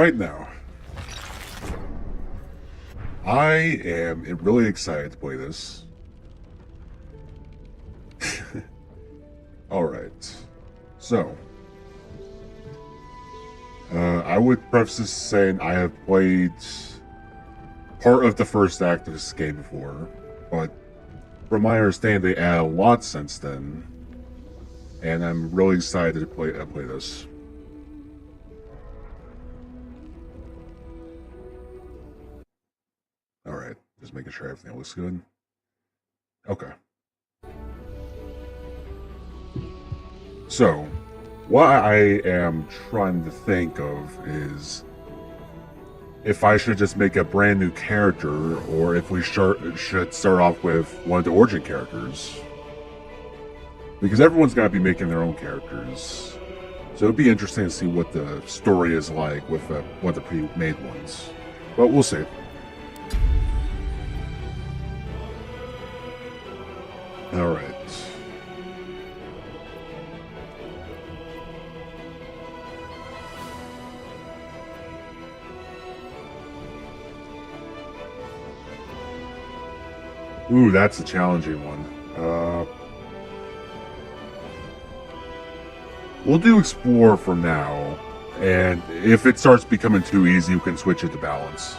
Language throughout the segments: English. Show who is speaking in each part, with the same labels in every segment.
Speaker 1: right now. I am really excited to play this. Alright. So. I would preface this saying I have played part of the first act of this game before, but from my understanding, they add a lot since then, and I'm really excited to play this. Alright, just making sure everything looks good. Okay. So, what I am trying to think of is if I should just make a brand new character, or if we should start off with one of the origin characters. Because everyone's got to be making their own characters. So it'd be interesting to see what the story is like with one of the pre-made ones. But we'll see. Alright. Ooh, that's a challenging one. We'll do explore for now, and if it starts becoming too easy, we can switch it to balance.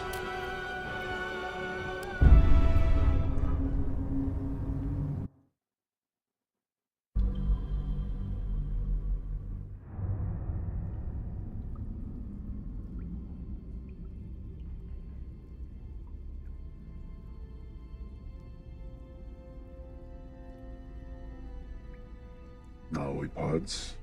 Speaker 1: Lollipods.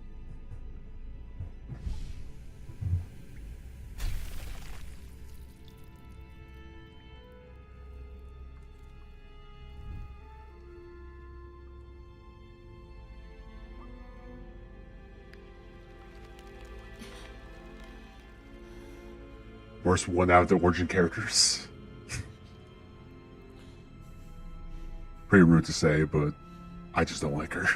Speaker 1: Worst one out of the origin characters. Pretty rude to say, but I just don't like her.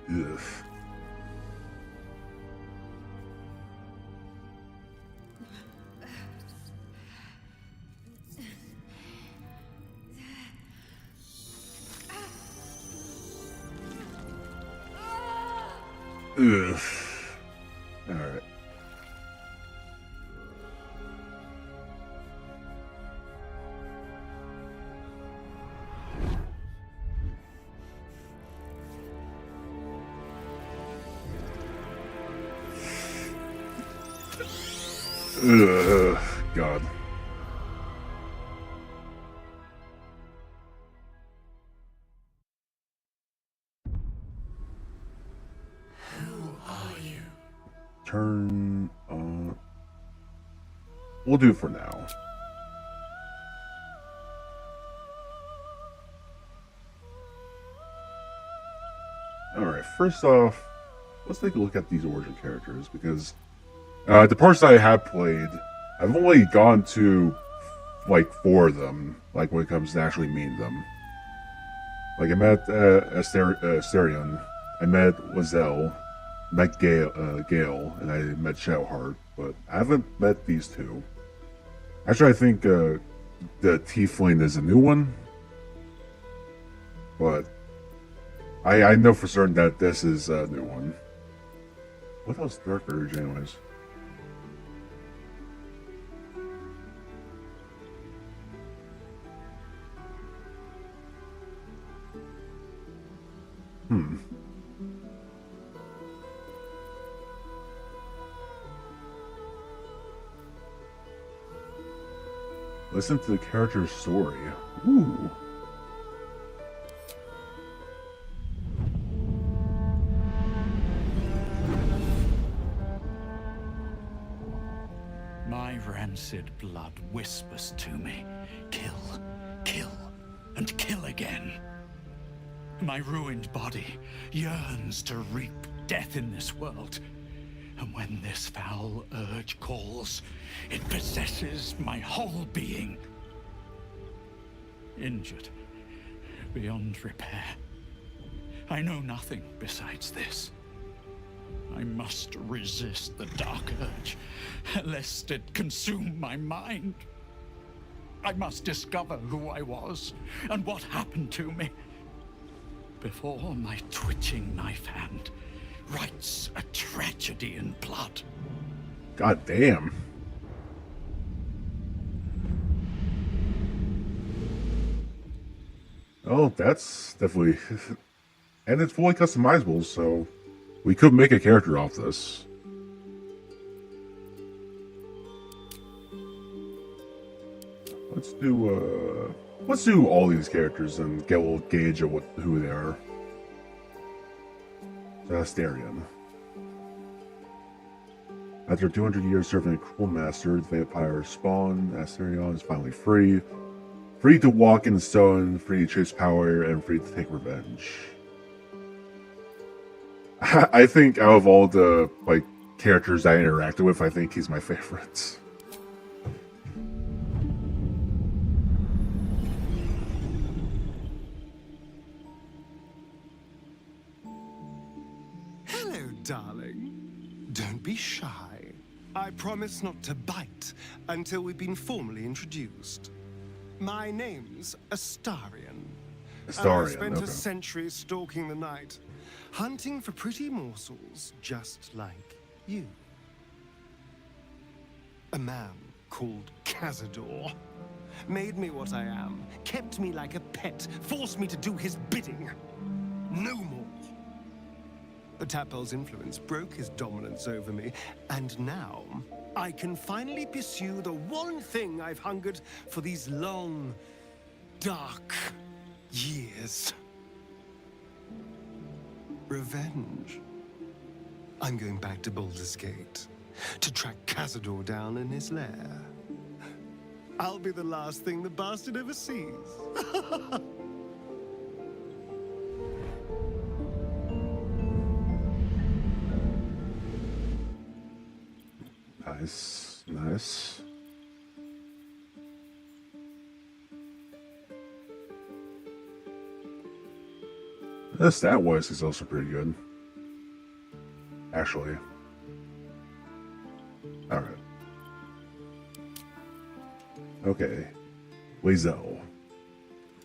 Speaker 1: Ugh. Ugh. Alright. Ugh. God. Turn on. We'll do it for now. Alright, first off, let's take a look at these origin characters, because the parts that I have played, I've only gone to like 4 of them, like when it comes to actually meeting them. Like I met Asterion, I met Lae'zel, met Gale, and I met Shadowheart, but I haven't met these two. Actually, I think the Tiefling is a new one, but I know for certain that this is a new one. What else Dark Urge, anyways? Listen to the character's story. Ooh.
Speaker 2: My rancid blood whispers to me, kill, kill, and kill. My ruined body yearns to reap death in this world. And when this foul urge calls, it possesses my whole being. Injured beyond repair. I know nothing besides this. I must resist the dark urge, lest it consume my mind. I must discover who I was and what happened to me before my twitching knife hand writes a tragedy in blood.
Speaker 1: God damn. Oh, that's definitely... And it's fully customizable, so we could make a character off this. Let's do all these characters and get a little gauge of who they are. Astarion. After 200 years serving a cruel master, the vampire spawn, Astarion is finally free. Free to walk in the stone, free to chase power, and free to take revenge. I think out of all the characters I interacted with, I think he's my favorite.
Speaker 3: Hello, darling. Don't be shy. I promise not to bite until we've been formally introduced. My name's Astarion.
Speaker 1: Astarion,
Speaker 3: I've spent
Speaker 1: okay.
Speaker 3: a century stalking the night, hunting for pretty morsels just like you. A man called Cazador made me what I am, kept me like a pet, forced me to do his bidding. No more. The Tadpole's influence broke his dominance over me, and now I can finally pursue the one thing I've hungered for these long, dark years. Revenge. I'm going back to Baldur's Gate to track Cazador down in his lair. I'll be the last thing the bastard ever sees.
Speaker 1: Nice, nice. The stat wise is also pretty good. Actually. Alright. Okay. Lae'zel.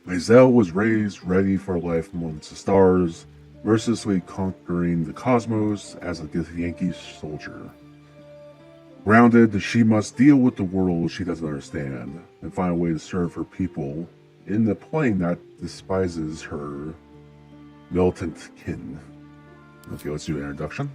Speaker 1: Lae'zel was raised ready for life amongst the stars, mercilessly conquering the cosmos as a Githyanki soldier. Grounded, she must deal with the world she doesn't understand and find a way to serve her people in the plane that despises her militant kin. Okay, let's do an introduction.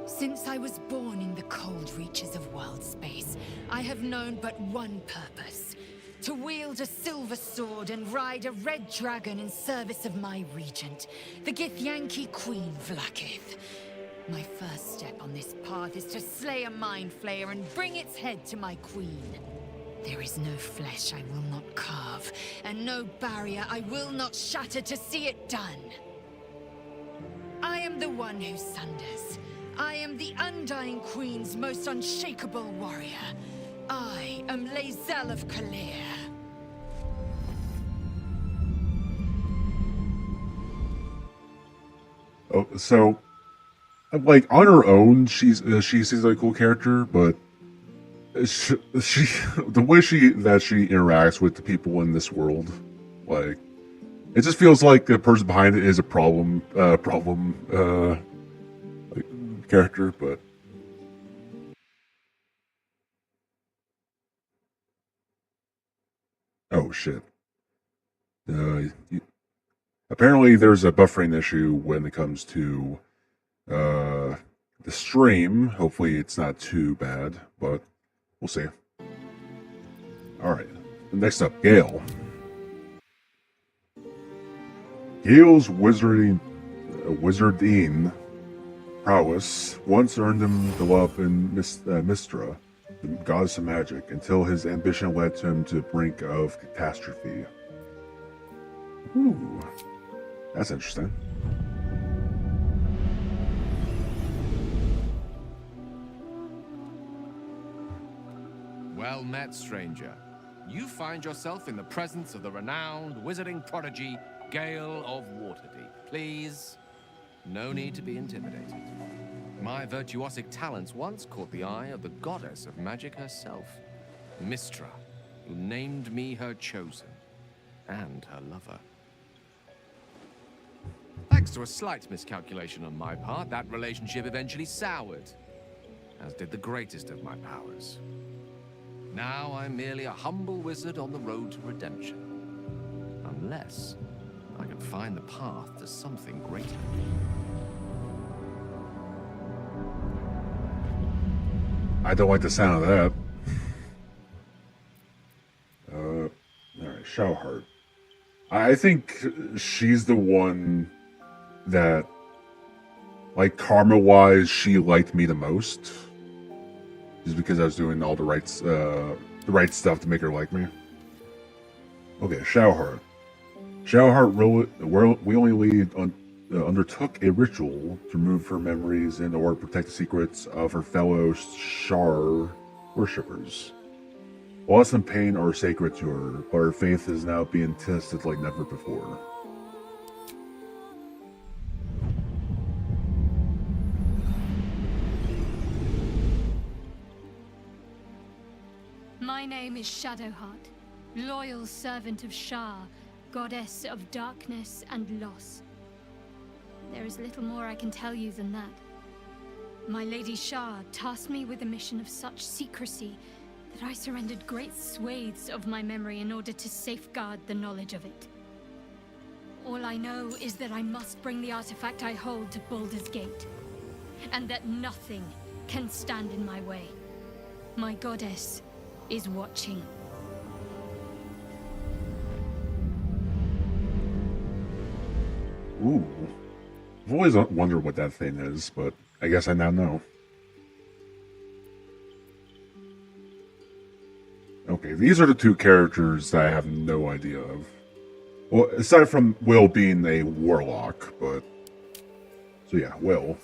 Speaker 4: Since I was born in the cold reaches of world space, I have known but one purpose. To wield a silver sword and ride a red dragon in service of my regent, the Githyanki Queen Vlaakith. My first step on this path is to slay a mind flayer and bring its head to my queen. There is no flesh I will not carve, and no barrier I will not shatter to see it done. I am the one who sunders. I am the Undying Queen's most unshakable warrior. I am Lae'zel of Kalir.
Speaker 1: Oh, so, like, on her own, she seems like a cool character, but she the way she interacts with the people in this world, like, it just feels like the person behind it is a problem character, but. Oh shit. Apparently there's a buffering issue when it comes to the stream. Hopefully it's not too bad, but we'll see. Alright, next up, Gale. Gale's wizarding prowess once earned him the love in Mistra, the goddess of magic, until his ambition led to him to the brink of catastrophe. Ooh, that's interesting.
Speaker 5: Well met, stranger. You find yourself in the presence of the renowned wizarding prodigy, Gale of Waterdeep. Please, no need to be intimidated. My virtuosic talents once caught the eye of the goddess of magic herself, Mistra, who named me her chosen, and her lover. Thanks to a slight miscalculation on my part, that relationship eventually soured, as did the greatest of my powers. Now I'm merely a humble wizard on the road to redemption. Unless I can find the path to something greater.
Speaker 1: I don't like the sound of that. Alright, Shadowheart. I think she's the one that, like, karma-wise, she liked me the most. Just because I was doing all the right stuff to make her like me. Okay, Shadowheart. Shadowheart willingly undertook a ritual to remove her memories in order to protect the secrets of her fellow Shar worshippers. Loss and pain are sacred to her, but her faith is now being tested like never before.
Speaker 6: My name is Shadowheart, loyal servant of Shar, goddess of darkness and loss. There is little more I can tell you than that. My Lady Shar tasked me with a mission of such secrecy that I surrendered great swathes of my memory in order to safeguard the knowledge of it. All I know is that I must bring the artifact I hold to Baldur's Gate, and that nothing can stand in my way. My goddess is watching.
Speaker 1: Ooh. I've always wondered what that thing is, but I guess I now know. Okay, these are the two characters that I have no idea of. Well, aside from Will being a warlock, but... So yeah, Will.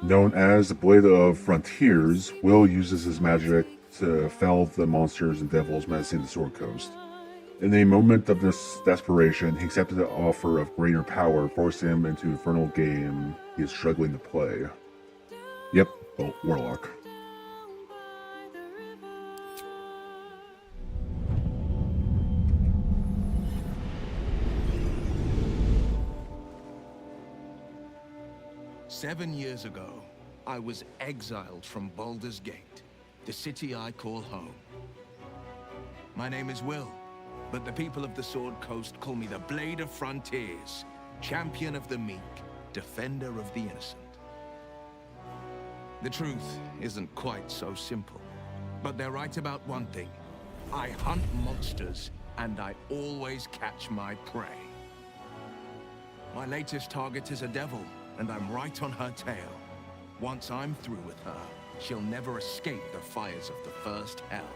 Speaker 1: Known as the Blade of Frontiers, Will uses his magic to fell the monsters and devils menacing the Sword Coast. In a moment of desperation, he accepted the offer of greater power, forcing him into the infernal game he is struggling to play. Yep, well, warlock.
Speaker 7: "7 years ago, I was exiled from Baldur's Gate, the city I call home. My name is Will, but the people of the Sword Coast call me the Blade of Frontiers, champion of the meek, defender of the innocent. The truth isn't quite so simple, but they're right about one thing. I hunt monsters, and I always catch my prey. My latest target is a devil, and I'm right on her tail. Once I'm through with her, she'll never escape the fires of the first hell."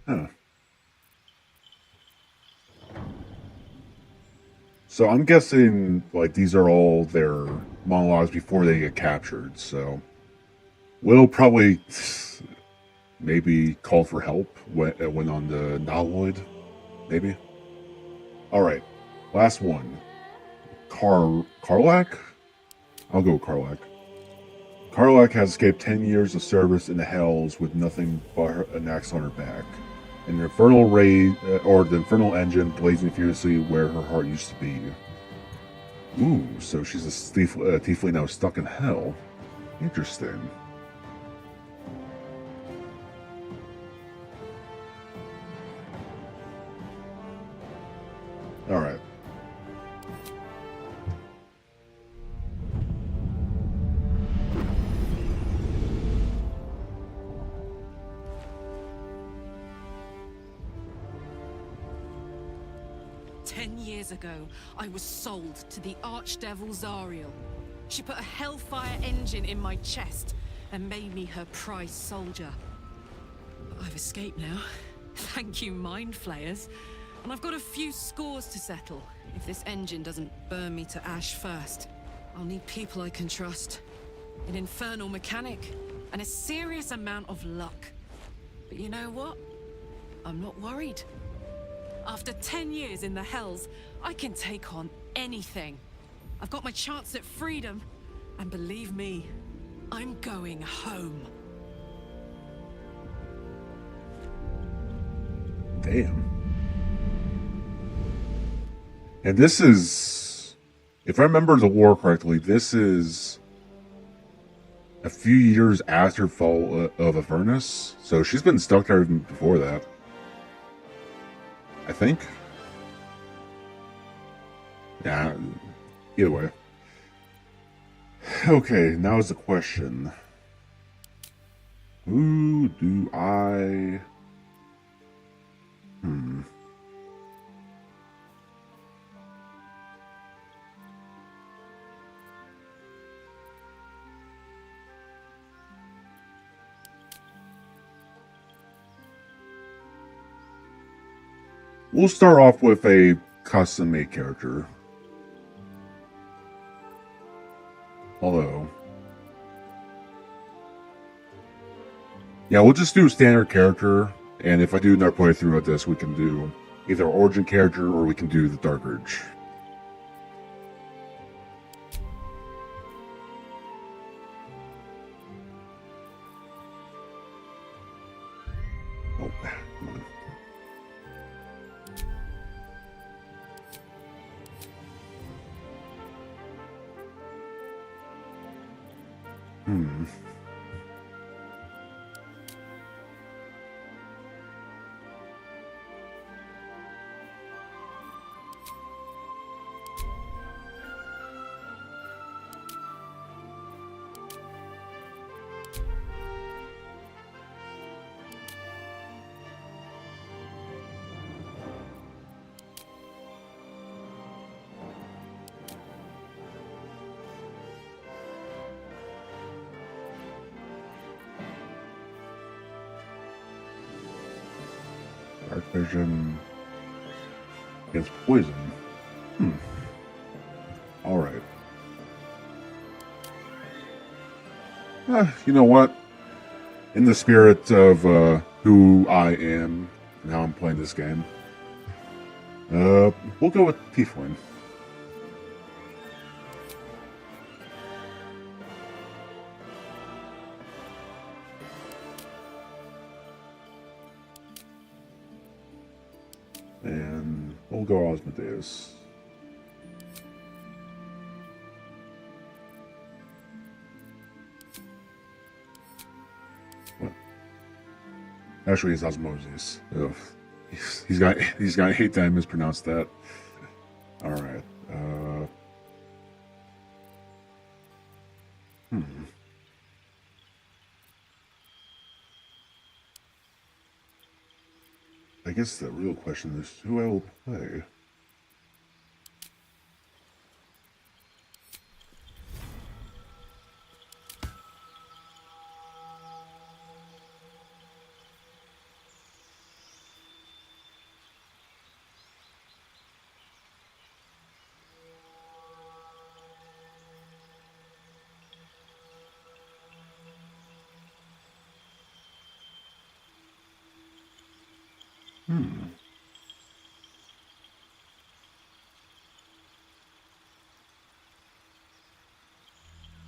Speaker 1: Huh. So I'm guessing, like, these are all their monologues before they get captured, so... Will probably maybe called for help when on the Nautiloid, maybe? Alright, last one. Karlach? I'll go with Karlach. Karlach has escaped 10 years of service in the Hells with nothing but an axe on her back. And the infernal ray, or the infernal engine blazing furiously where her heart used to be. Ooh, so she's a tiefling now stuck in hell. Interesting. Alright.
Speaker 8: "10 years ago, I was sold to the Archdevil Zariel. She put a Hellfire engine in my chest and made me her prize soldier. But I've escaped now. Thank you, Mind Flayers. And I've got a few scores to settle. If this engine doesn't burn me to ash first, I'll need people I can trust. An infernal mechanic, and a serious amount of luck. But you know what? I'm not worried. After 10 years in the Hells, I can take on anything. I've got my chance at freedom, and believe me, I'm going home.
Speaker 1: Damn. And this is, if I remember the lore correctly, this is a few years after Fall of Avernus, so she's been stuck there even before that, I think. Yeah, either way. Okay, now is the question. Who do I... We'll start off with a custom-made character. Although... yeah, we'll just do standard character, and if I do another playthrough of this, we can do either origin character or we can do the Dark Urge. Oh, come on. Dark Vision against poison. Alright. You know what? In the spirit of who I am and how I'm playing this game, we'll go with Tiefling. And we'll go Osmodeus. What? Actually, it's Osmosis. Ugh. He's got hate that I mispronounced that. All right. I guess the real question is who I will play.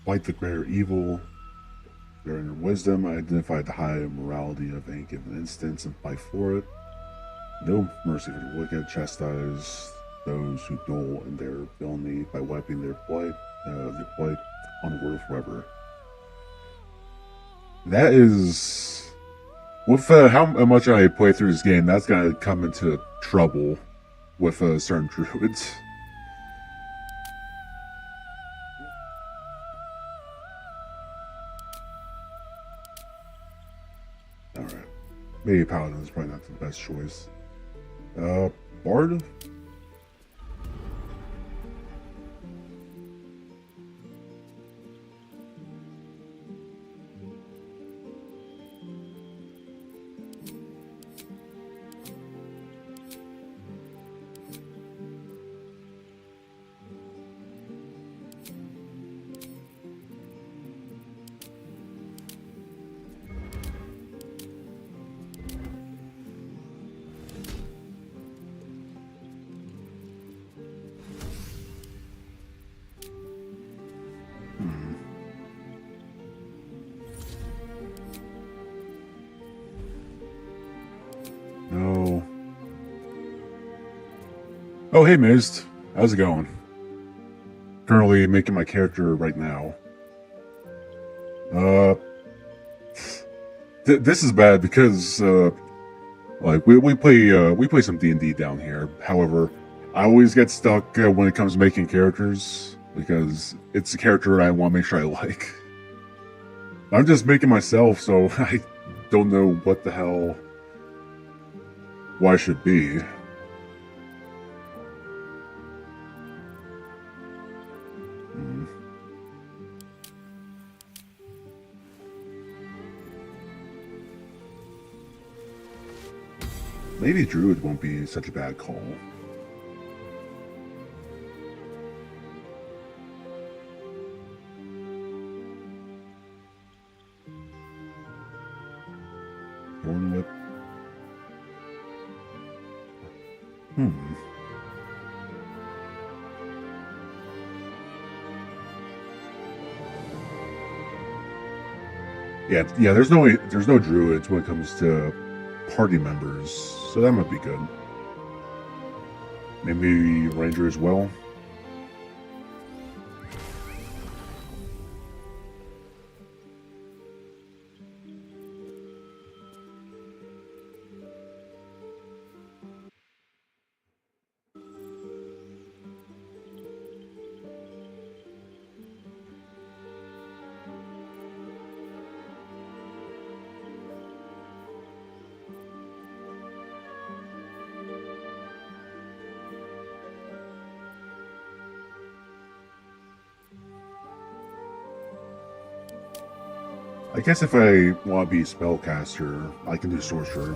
Speaker 1: Fight the greater evil. During your wisdom, identify the high morality of any given instance and fight for it. No mercy for the wicked, chastise those who dole in their villainy by wiping their blight on the world forever. That is... with how much I play through this game, that's gonna come into trouble with certain druids. Alright. Maybe Paladin is probably not the best choice. Bard? Oh, hey, Mist. How's it going? Currently making my character right now. This is bad because, like, we play some D&D down here. However, I always get stuck when it comes to making characters because it's a character I want to make sure I like. I'm just making myself, so I don't know what the hell why I should be. Maybe Druid won't be such a bad call. Born with... Yeah, there's no druids when it comes to party members, so that might be good. Maybe ranger as well. I guess if I want to be spellcaster, I can do sorcerer.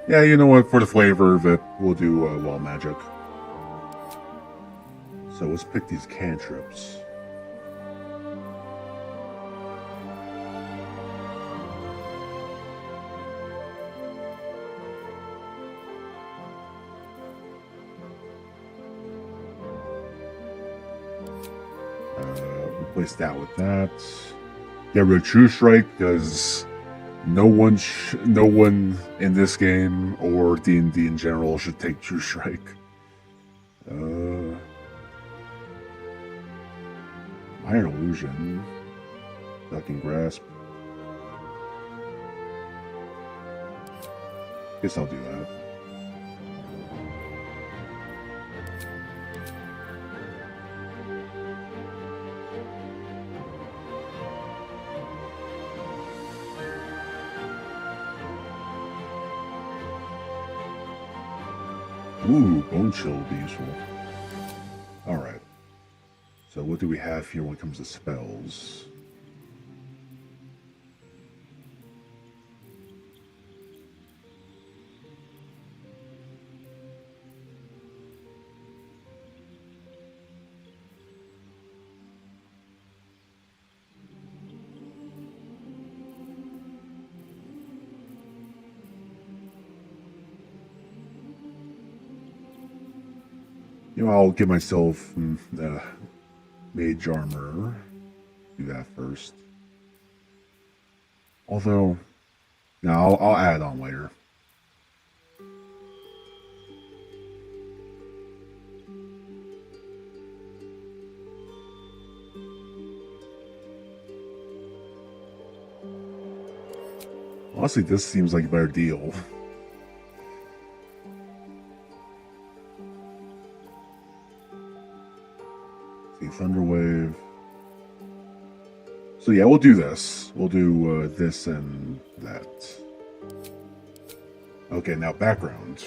Speaker 1: Yeah, you know what? For the flavor of it, we'll do wall magic. So let's pick these cantrips. Replace that with that. Get rid of True Strike because no one in this game or D&D in general should take True Strike. Iron Illusion. Ducking Grasp. Guess I'll do that. Ooh, Bone Chill would be useful. Alright. So what do we have here when it comes to spells? You know, I'll give myself mage armor. Do that first. Although, no, I'll add on later. Honestly, this seems like a better deal. See, Thunderwave. So yeah, we'll do this. We'll do this and that. Okay, now background.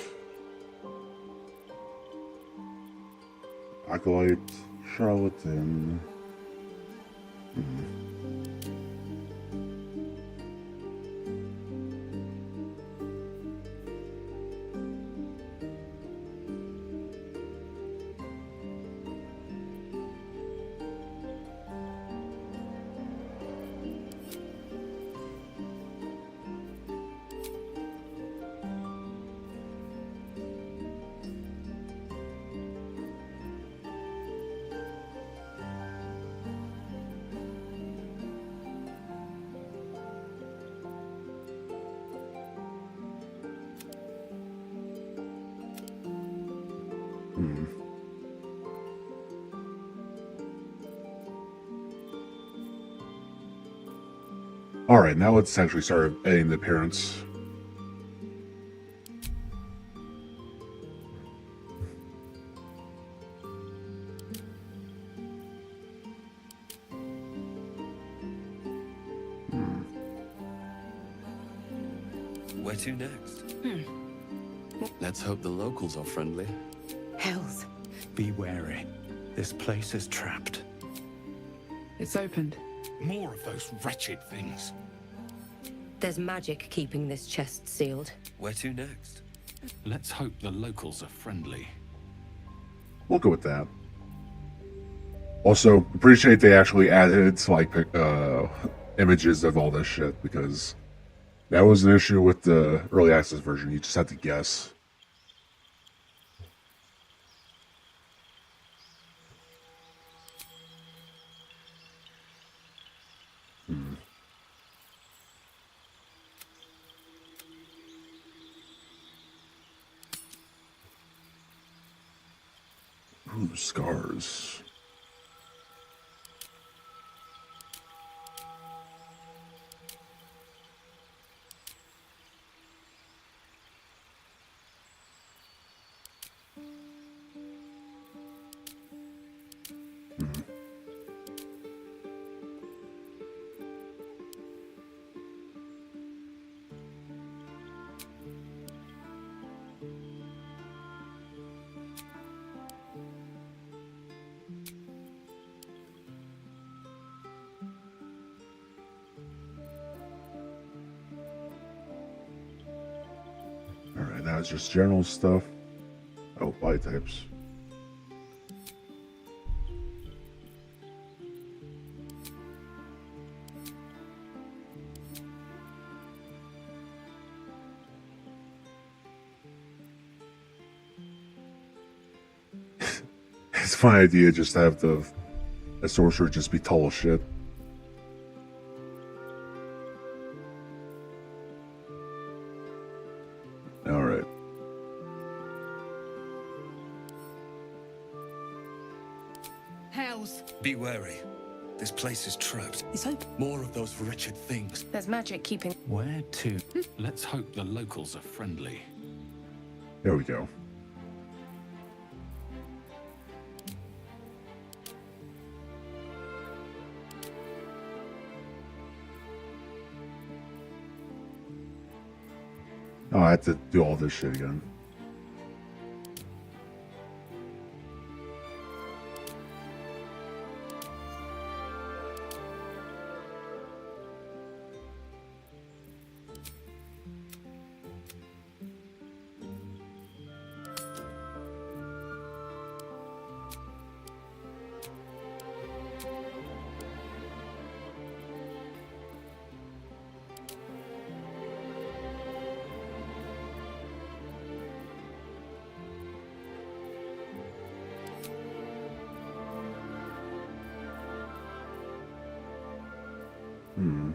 Speaker 1: Acolyte, Charlatan. Alright, now let's actually start editing the appearance.
Speaker 9: Where to next? Let's hope the locals are friendly.
Speaker 4: Hells.
Speaker 2: Be wary. This place is trapped.
Speaker 10: It's opened.
Speaker 2: More of those wretched things.
Speaker 11: There's magic keeping this chest sealed.
Speaker 9: Where to next?
Speaker 2: Let's hope the locals are friendly.
Speaker 1: We'll go with that. Also, appreciate they actually added like images of all this shit, because that was an issue with the early access version. You just had to guess. Ooh, scars. Alright, now it's just general stuff. Oh, body types. It's a fun idea just to have the sorcerer just be tall as shit. Alright.
Speaker 4: Hells.
Speaker 9: Be wary. This place is trapped.
Speaker 10: It's open.
Speaker 9: More of those wretched things.
Speaker 11: There's magic keeping...
Speaker 2: Where to? Let's hope the locals are friendly.
Speaker 1: There we go. Oh, I have to do all this shit again. Hmm.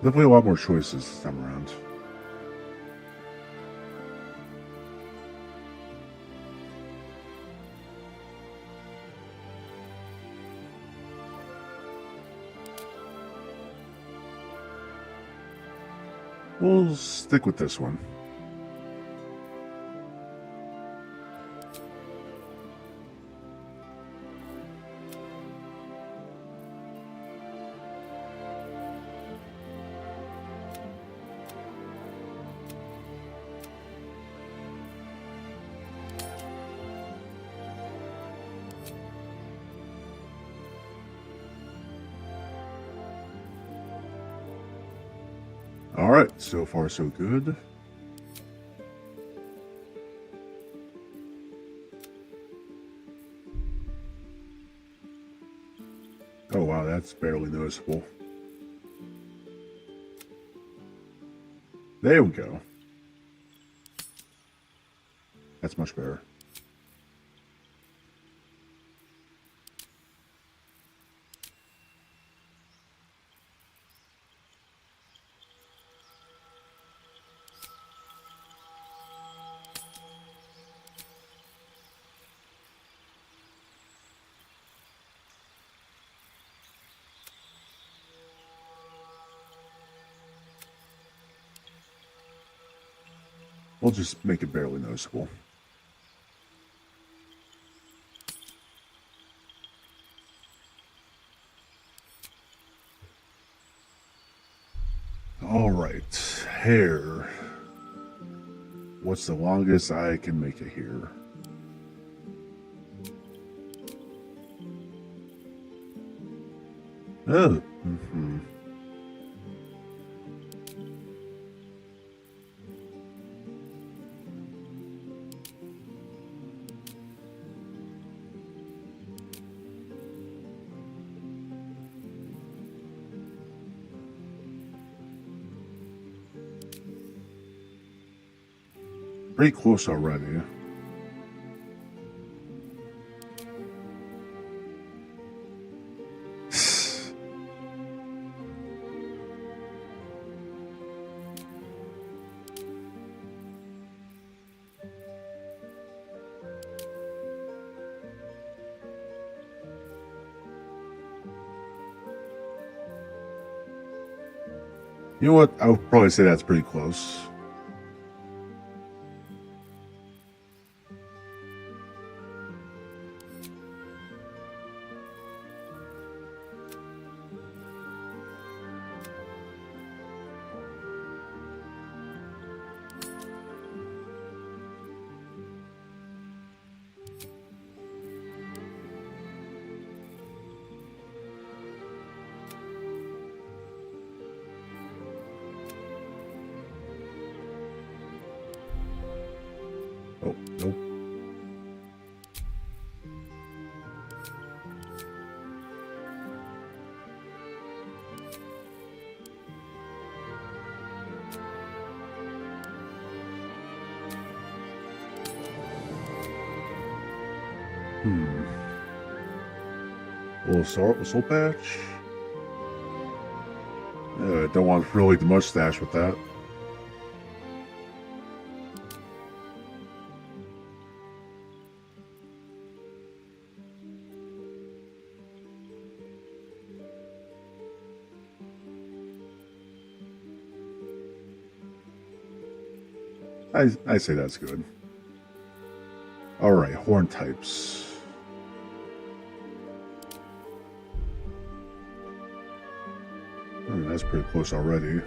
Speaker 1: Definitely a lot more choices this time around. We'll stick with this one. Alright, so far so good. Oh wow, that's barely noticeable. There we go. That's much better. We'll just make it barely noticeable. Alright, hair. What's the longest I can make it here? Oh, pretty close already. You know what? I would probably say that's pretty close. Oh, nope. Little soul patch. Don't want really the mustache with that. I say that's good. Alright, horn types. That's pretty close already.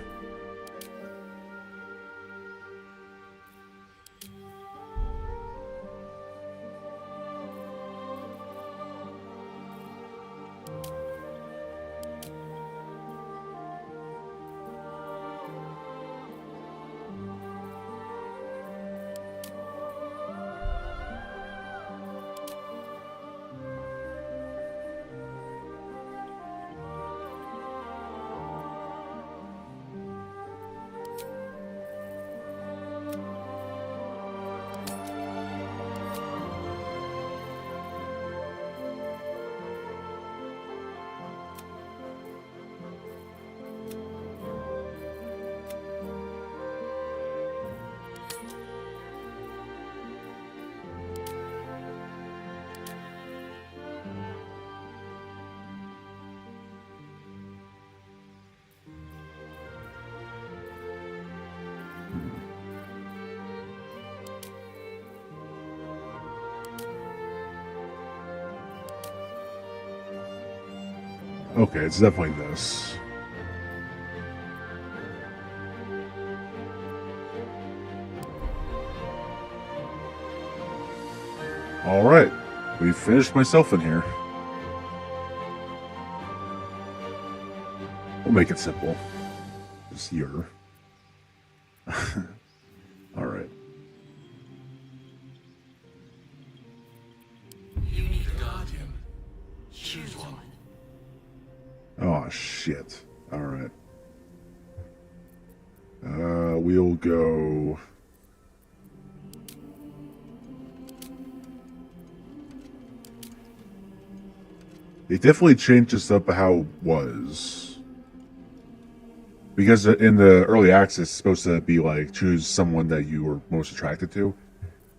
Speaker 1: Okay, it's definitely this. Alright, we finished myself in here. We'll make it simple. Just your. Alright.
Speaker 7: You need a guardian. Choose one.
Speaker 1: Oh, shit. Alright. We'll go... They definitely changed this up how it was. Because in the early access, it's supposed to be like, choose someone that you were most attracted to.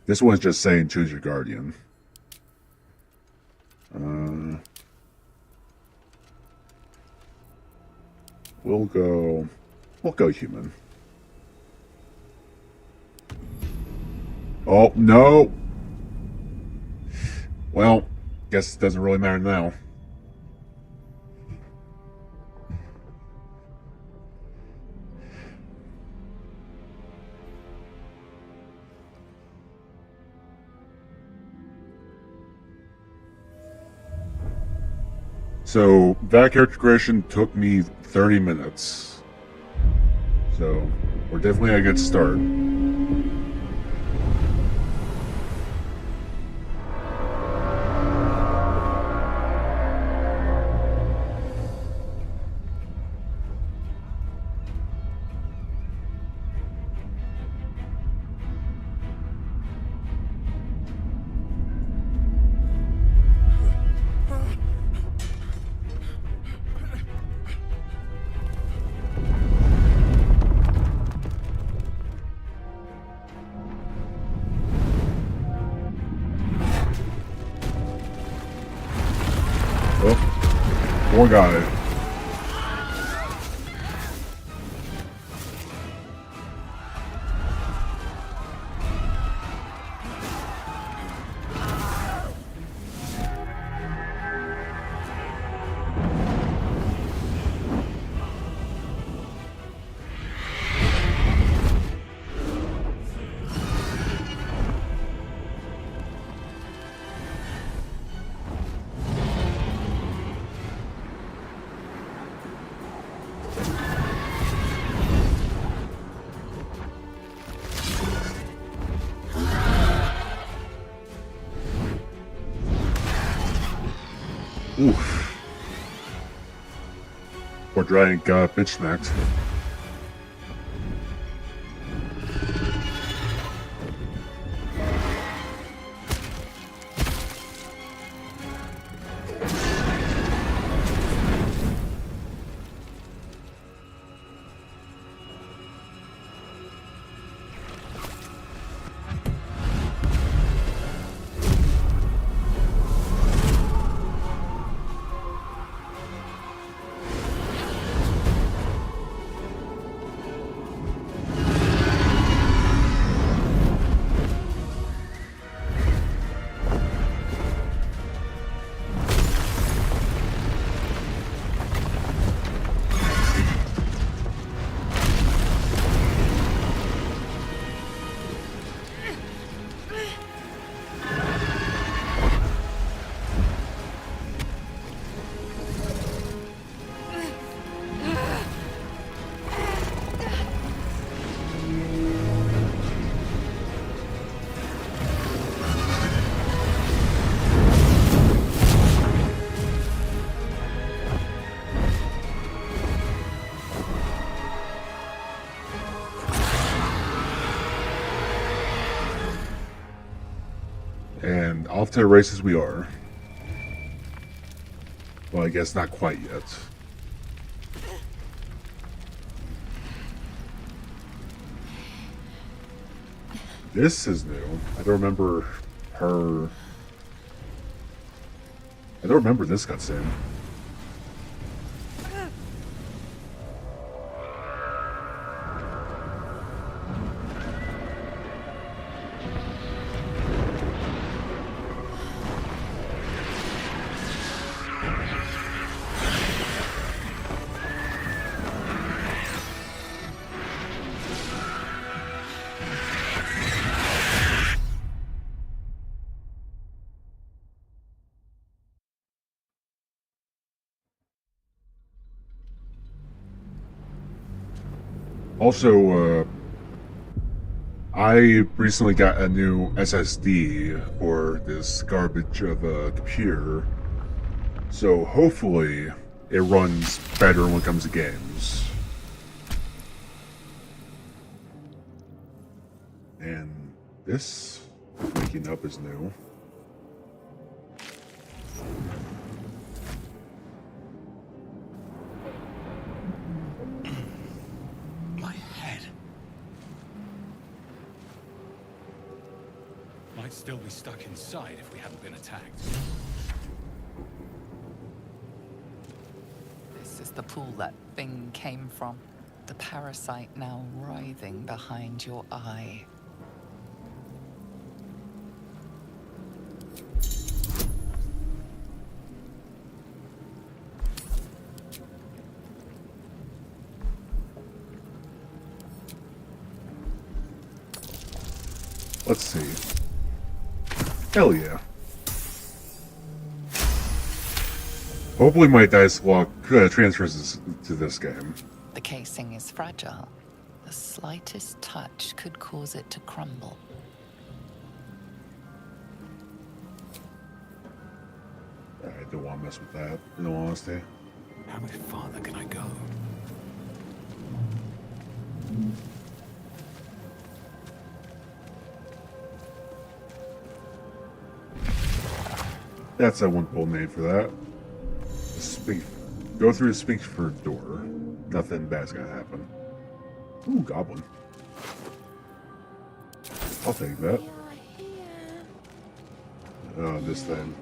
Speaker 1: This one's just saying, choose your guardian. We'll go human. Oh, no! Well, guess it doesn't really matter now. So, that character creation took me 30 minutes. So, we're definitely at a good start. Oh, poor guy. Oof. Poor dragon got bitch smacked. And off to the races we are. Well, I guess not quite yet. This is new. I don't remember her. I don't remember this cutscene. Also, I recently got a new SSD for this garbage of a computer, so hopefully it runs better when it comes to games. And this waking up is new.
Speaker 2: My head. Might still be stuck inside if we hadn't been attacked.
Speaker 12: This is the pool that thing came from. The parasite now writhing behind your eye.
Speaker 1: Let's see. Hell yeah. Hopefully my dice luck transfers to this game.
Speaker 12: The casing is fragile. The slightest touch could cause it to crumble.
Speaker 1: I don't want to mess with that, in all honesty.
Speaker 7: How much farther can I go?
Speaker 1: That's a wonderful name for that. Go through the Sphinxford door. Nothing bad's gonna happen. Ooh, goblin. I'll take that. This thing.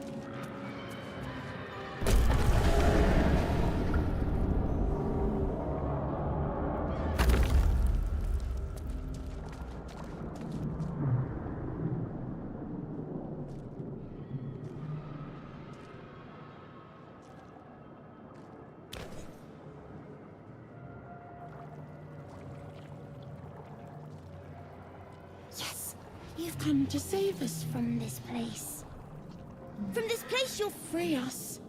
Speaker 13: You've come to save us from this place. From this place, you'll free us.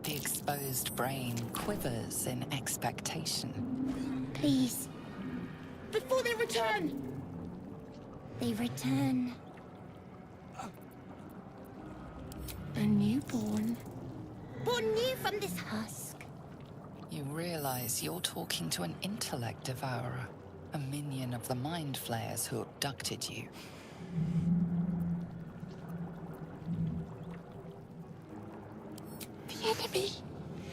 Speaker 12: The exposed brain quivers in expectation.
Speaker 13: Please. Before they return. They return. A newborn. Born new from this husk.
Speaker 12: You realize you're talking to an intellect devourer. A minion of the Mind Flayers who abducted you.
Speaker 13: The enemy.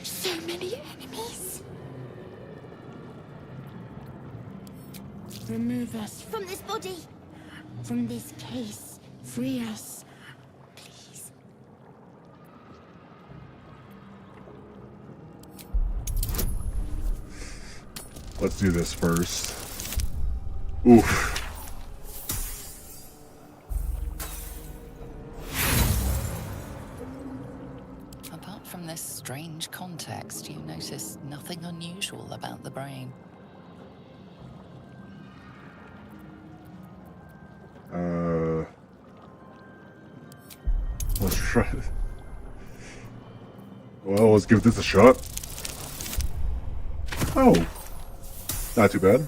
Speaker 13: So many enemies. Remove us from this body. From this case. Free us. Please.
Speaker 1: Let's do this first. Oof.
Speaker 12: Apart from this strange context, you notice nothing unusual about the brain.
Speaker 1: Let's try it. Well, let's give this a shot. Oh. Not too bad.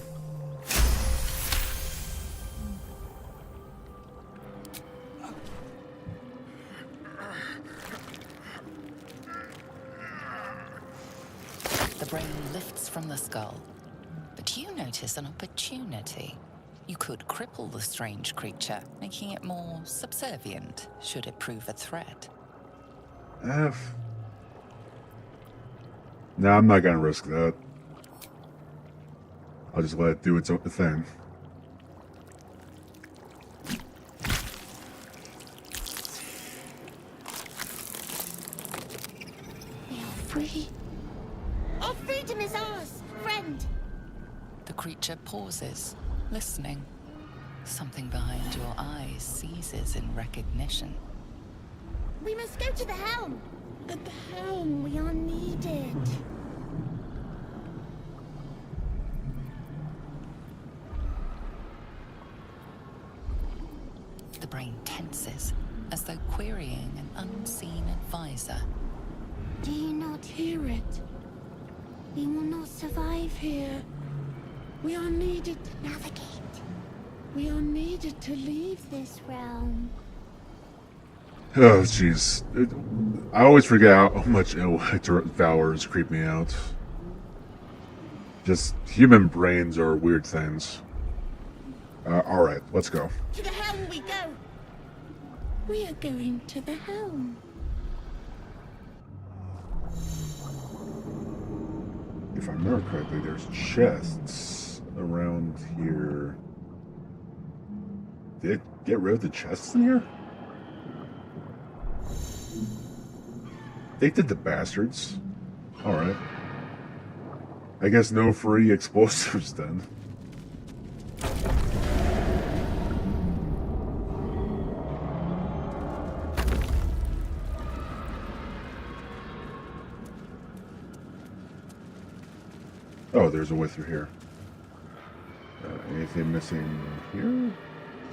Speaker 12: The brain lifts from the skull, but you notice an opportunity. You could cripple the strange creature, making it more subservient, should it prove a threat.
Speaker 1: No, I'm not gonna risk that. I'll just let it do its own thing.
Speaker 13: We are free. Our freedom is ours, friend.
Speaker 12: The creature pauses, listening. Something behind your eyes seizes in recognition.
Speaker 13: We must go to the helm. At the helm, we are needed.
Speaker 12: The brain tenses, as though querying an unseen advisor.
Speaker 13: Do you not hear it? We will not survive here. We are needed to navigate. We are needed to leave this realm.
Speaker 1: Oh, jeez. I always forget how much intellect devourers creep me out. Just human brains are weird things. Alright, let's go.
Speaker 13: To the helm we go! We are going to the helm.
Speaker 1: If I remember correctly, there's chests around here. Did it get rid of the chests in here? They did, the bastards. Alright. I guess no free explosives then. Oh, there's a way through here. Anything missing here?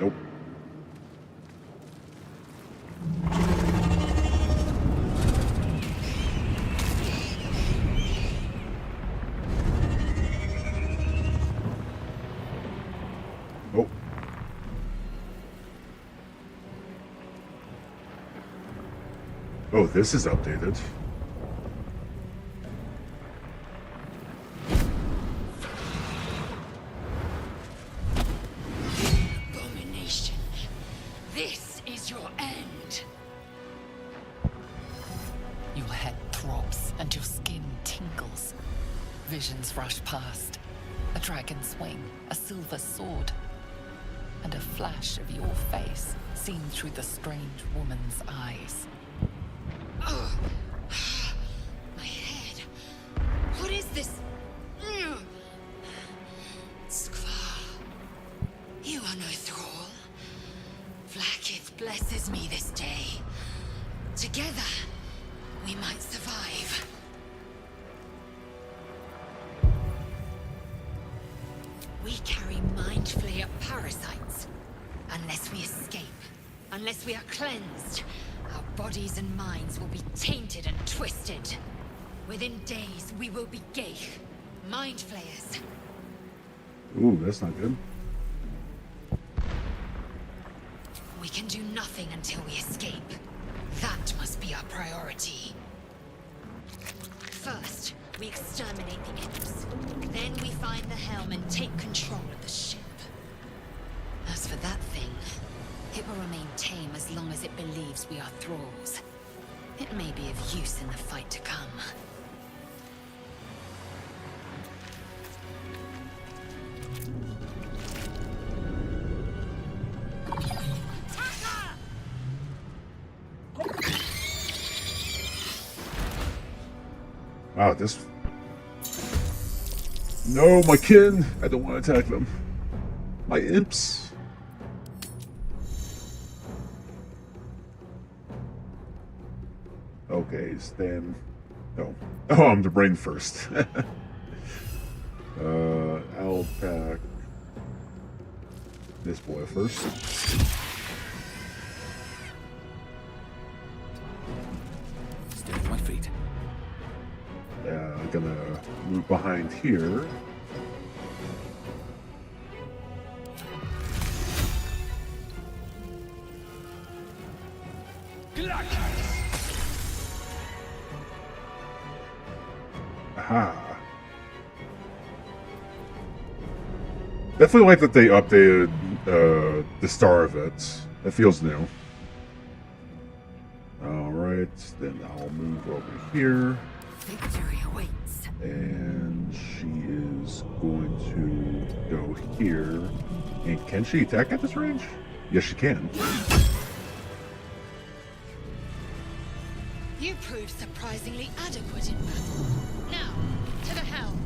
Speaker 1: Nope. Oh. Oh, this is updated.
Speaker 4: Abomination. This is your end.
Speaker 12: Your head throbs and your skin tingles. Visions rush past. A dragon's wing, a silver sword, and a flash of your face seen through the strange woman's eyes.
Speaker 4: Ugh. My head. What is this? Skvar. You are no thrall. Vlaakith blesses me this day. Together, we might survive. We carry mind flayer parasites. Unless we escape, unless we are cleansed, our bodies and minds will be tainted and twisted. Within days, we will be Geich, mind flayers.
Speaker 1: Ooh, that's not good.
Speaker 4: We can do nothing until we escape. That must be our priority. First, we exterminate the imps. Then we find the helm and take control of the ship. As for that thing, it will remain tame as long as it believes we are thralls. It may be of use in the fight to come.
Speaker 1: Wow, this... No, my kin! I don't want to attack them. My imps. Okay, stand... Oh. Oh, I'm the brain first. I'll attack this boy first.
Speaker 7: Stay at my feet.
Speaker 1: I'm gonna move behind here. Aha. Definitely like that they updated the star of it. It feels new. Alright, then I'll move over here.
Speaker 4: Victory awaits.
Speaker 1: And she is going to go here. And can she attack at this range? Yes, she can.
Speaker 4: You proved surprisingly adequate in battle. Now, to the helm.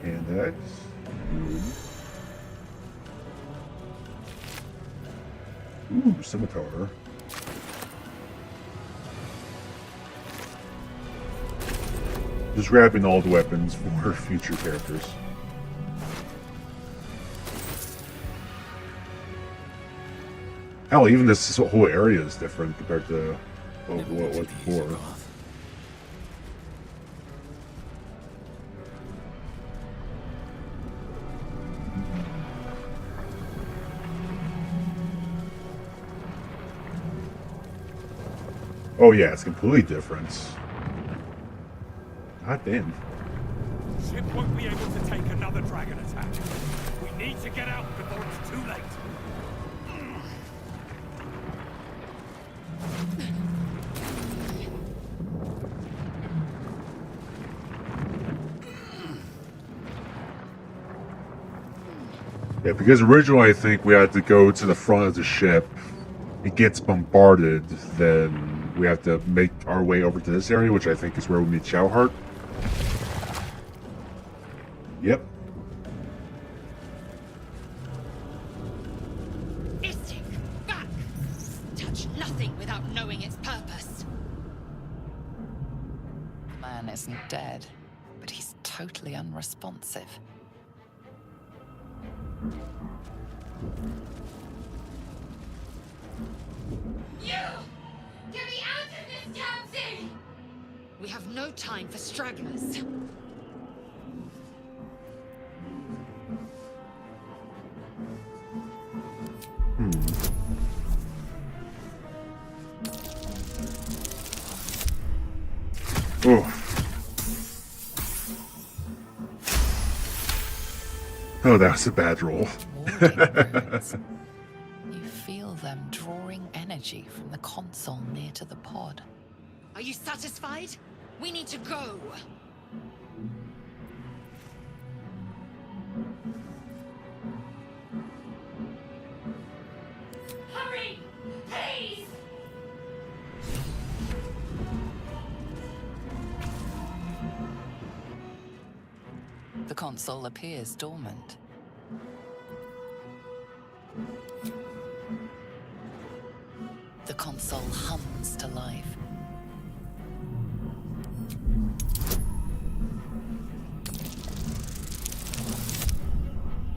Speaker 1: And that's good. Ooh, scimitar. Just grabbing all the weapons for future characters. Hell, even this whole area is different compared to what was before. Oh yeah, it's completely different. God damn.
Speaker 14: Ship won't be able to take another dragon attack. We need to get out before it's too late.
Speaker 1: Yeah, because originally I think we had to go to the front of the ship. It gets bombarded, then we have to make our way over to this area, which I think is where we meet Shadowheart. Yep.
Speaker 4: Istik, back! Touch nothing without knowing its purpose.
Speaker 12: The man isn't dead, but he's totally unresponsive.
Speaker 4: You! Get me out of this damn thing! We have no time for stragglers.
Speaker 1: Oh. Oh, that was a bad roll.
Speaker 12: You feel them drawing energy from the console near to the pod.
Speaker 4: Are you satisfied? We need to go. Hurry! Please!
Speaker 12: The console appears dormant. The console hums to life.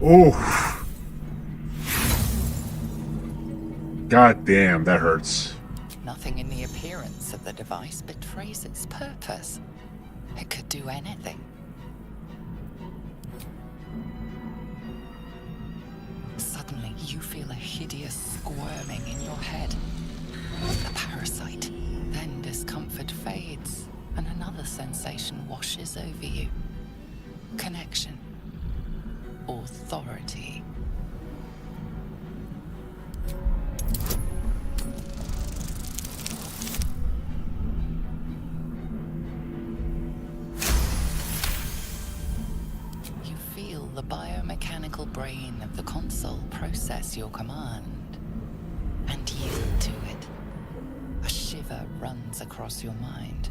Speaker 1: Oh. God damn, that hurts.
Speaker 12: Nothing in the appearance of the device betrays its purpose. It could do anything. Suddenly, you feel a hideous squirming in your head. The parasite. Then discomfort fades, and another sensation washes over you. Connection. Authority. You feel the biomechanical brain of the console process your command and yield to it. A shiver runs across your mind.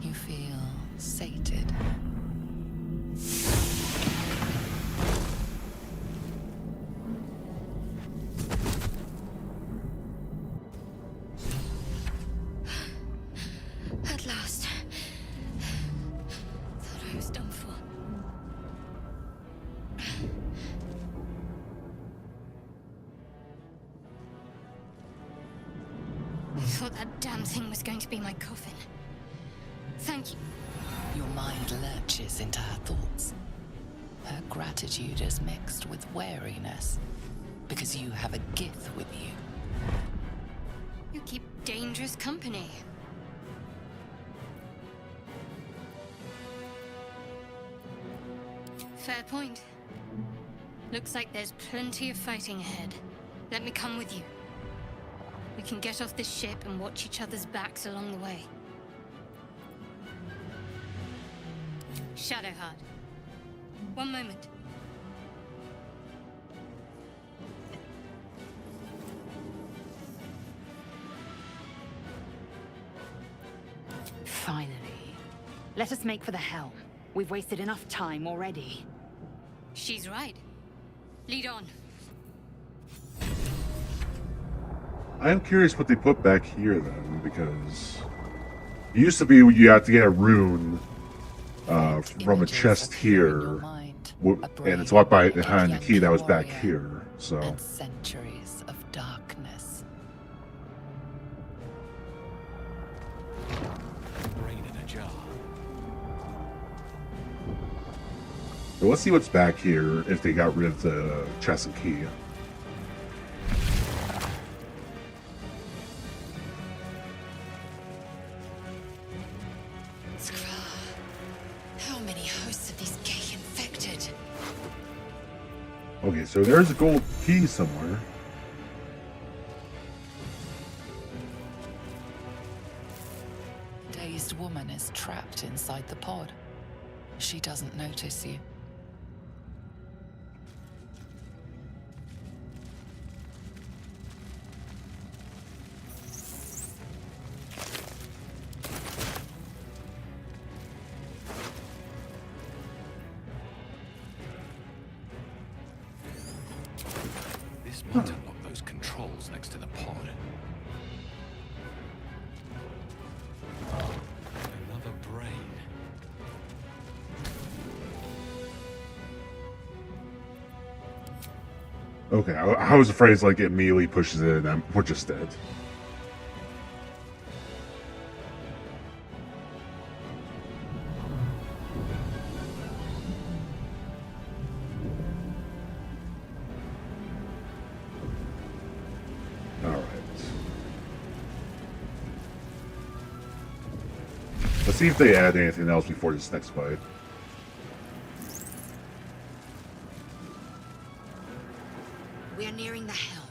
Speaker 12: You feel sated.
Speaker 6: At last. Thought I was done for. Thought that damn thing was going to be my coffin. Thank you.
Speaker 12: Your mind lurches into her thoughts. Her gratitude is mixed with wariness, because you have a Gith with you.
Speaker 6: You keep dangerous company. Fair point. Looks like there's plenty of fighting ahead. Let me come with you. We can get off this ship and watch each other's backs along the way. Shadowheart. One moment.
Speaker 4: Finally. Let us make for the helm. We've wasted enough time already.
Speaker 6: She's right. Lead on.
Speaker 1: I am curious what they put back here then, because it used to be you had to get a rune from a chest here, and it's locked behind the key that was back here. So
Speaker 12: And centuries of darkness.
Speaker 2: Brain in a jar.
Speaker 1: So let's see what's back here if they got rid of the chest and key. Okay, so there's a gold key somewhere.
Speaker 12: Dazed woman is trapped inside the pod. She doesn't notice you.
Speaker 5: This might unlock those controls next to the pod. Another brain.
Speaker 1: Okay, I was afraid it's like it immediately pushes it and we're just dead. Alright. Let's see if they add anything else before this next fight.
Speaker 4: We are nearing the helm.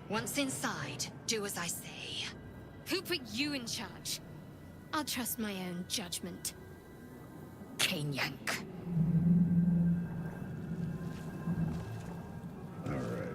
Speaker 4: Once inside, do as I say.
Speaker 6: Who put you in charge? I'll trust my own judgment.
Speaker 4: Cane yank.
Speaker 1: Alright.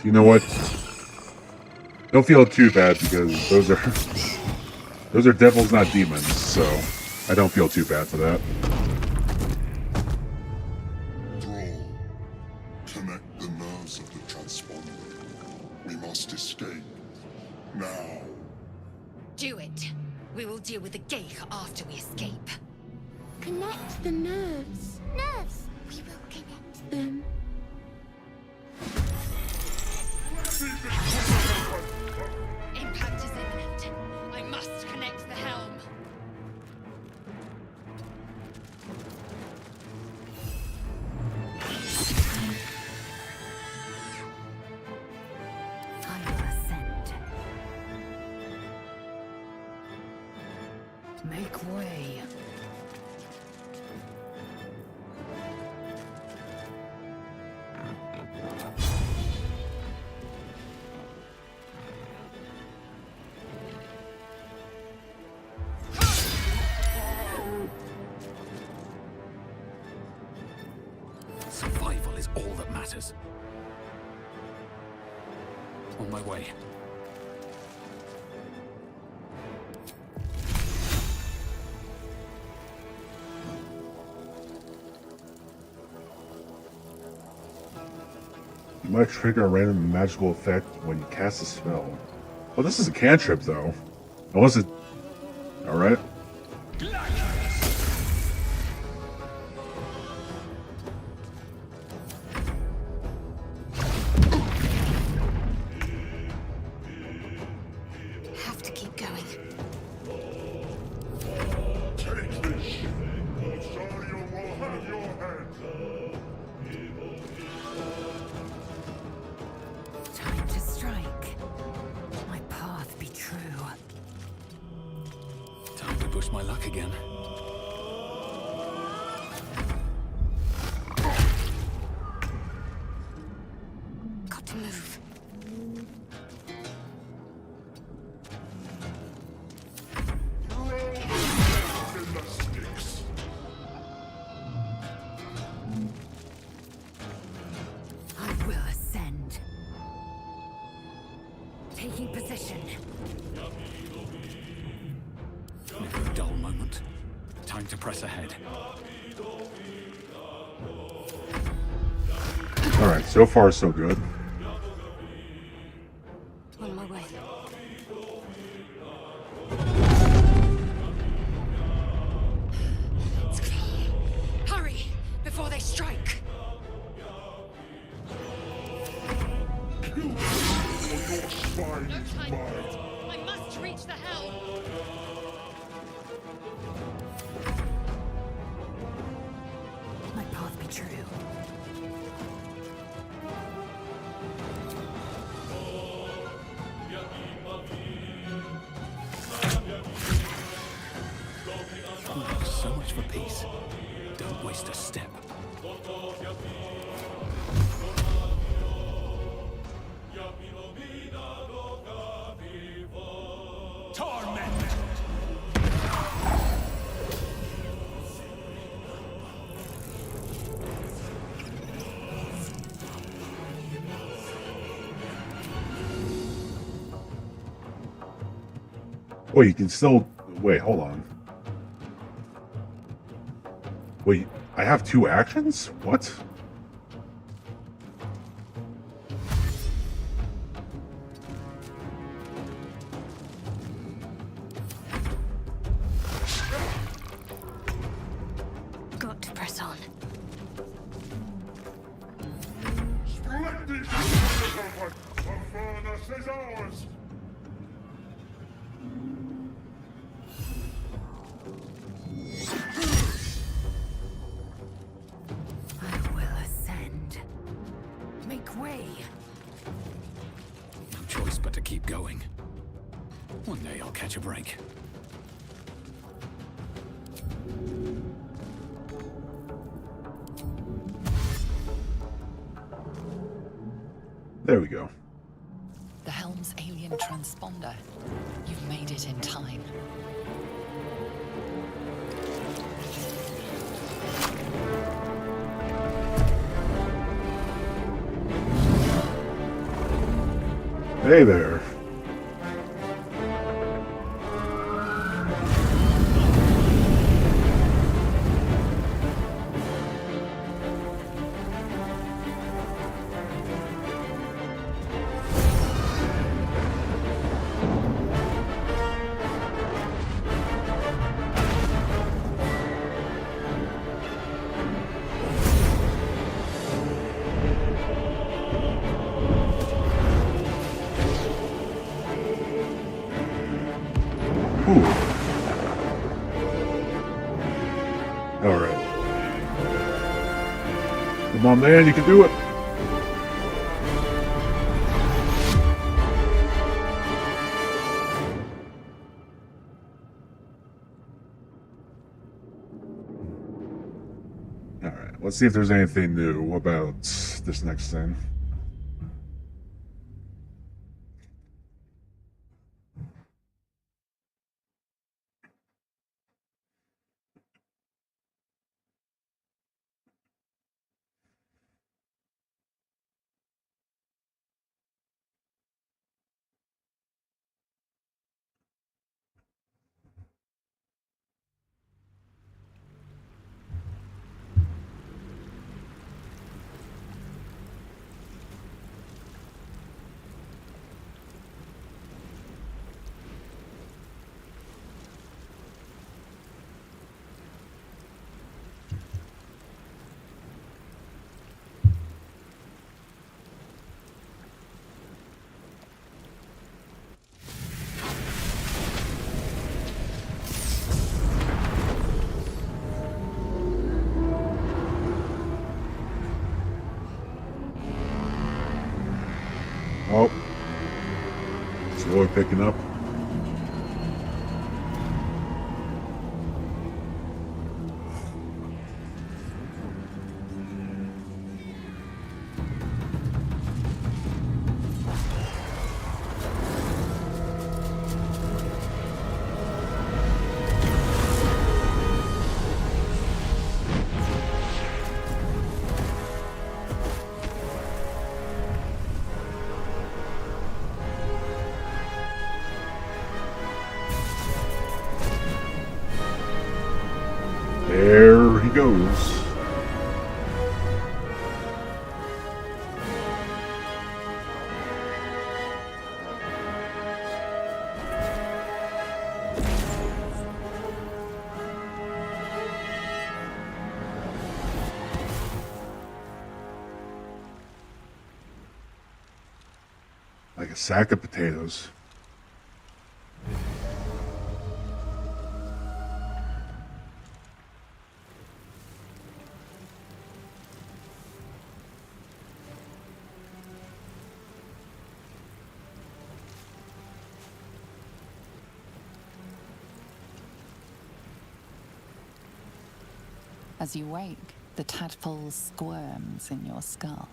Speaker 1: You know what? Don't feel too bad because those are devils, not demons, so I don't feel too bad for that.
Speaker 15: Thrall, connect the nerves of the transponder. We must escape. Now.
Speaker 4: Do it. We will deal with the Geich after we escape.
Speaker 13: Connect the nerves. Nerves! We will connect them.
Speaker 4: Impact is imminent. I must connect the helm. I will ascend. Make way.
Speaker 2: Survival is all that matters. On my way.
Speaker 1: You might trigger a random magical effect when you cast a spell. Well, this is a cantrip, though. Unless it... Alright.
Speaker 4: Have to keep going.
Speaker 15: Take this. Zariel will have your head.
Speaker 4: Time to strike. My path be true.
Speaker 2: Time to push my luck again.
Speaker 4: Got to move.
Speaker 15: In the sticks.
Speaker 4: I will ascend. Taking position.
Speaker 2: Never a dull moment. Time to press ahead.
Speaker 1: Alright, so far so good.
Speaker 4: On my way. Hurry! Before they strike!
Speaker 15: Your spine is mine.
Speaker 4: I must reach the helm. My path be true.
Speaker 7: So much for peace. Don't waste a step.
Speaker 14: Torment!
Speaker 1: Wait, you can still... Wait, hold on. Wait, I have 2 actions? What?
Speaker 4: Got to press on.
Speaker 15: Strike these creatures open! The furnace is ours!
Speaker 4: I will ascend. Make way.
Speaker 7: No choice but to keep going. One day I'll catch a break.
Speaker 1: There we go.
Speaker 12: The helm's alien transponder. You've made it in time.
Speaker 1: Hey there. Alright. Come on, man, you can do it. Alright, let's see if there's anything new about this next thing. Oh. Slowly picking up. There he goes. Like a sack of potatoes.
Speaker 12: As you wake, the tadpole squirms in your skull.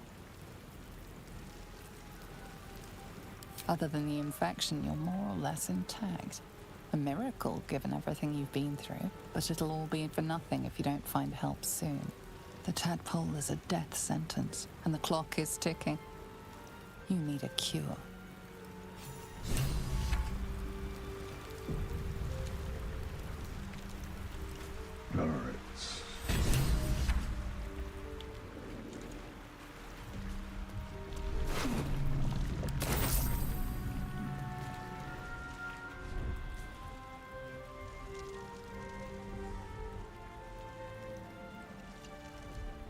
Speaker 12: Other than the infection, you're more or less intact. A miracle, given everything you've been through, but it'll all be for nothing if you don't find help soon. The tadpole is a death sentence, and the clock is ticking. You need a cure.
Speaker 1: All right.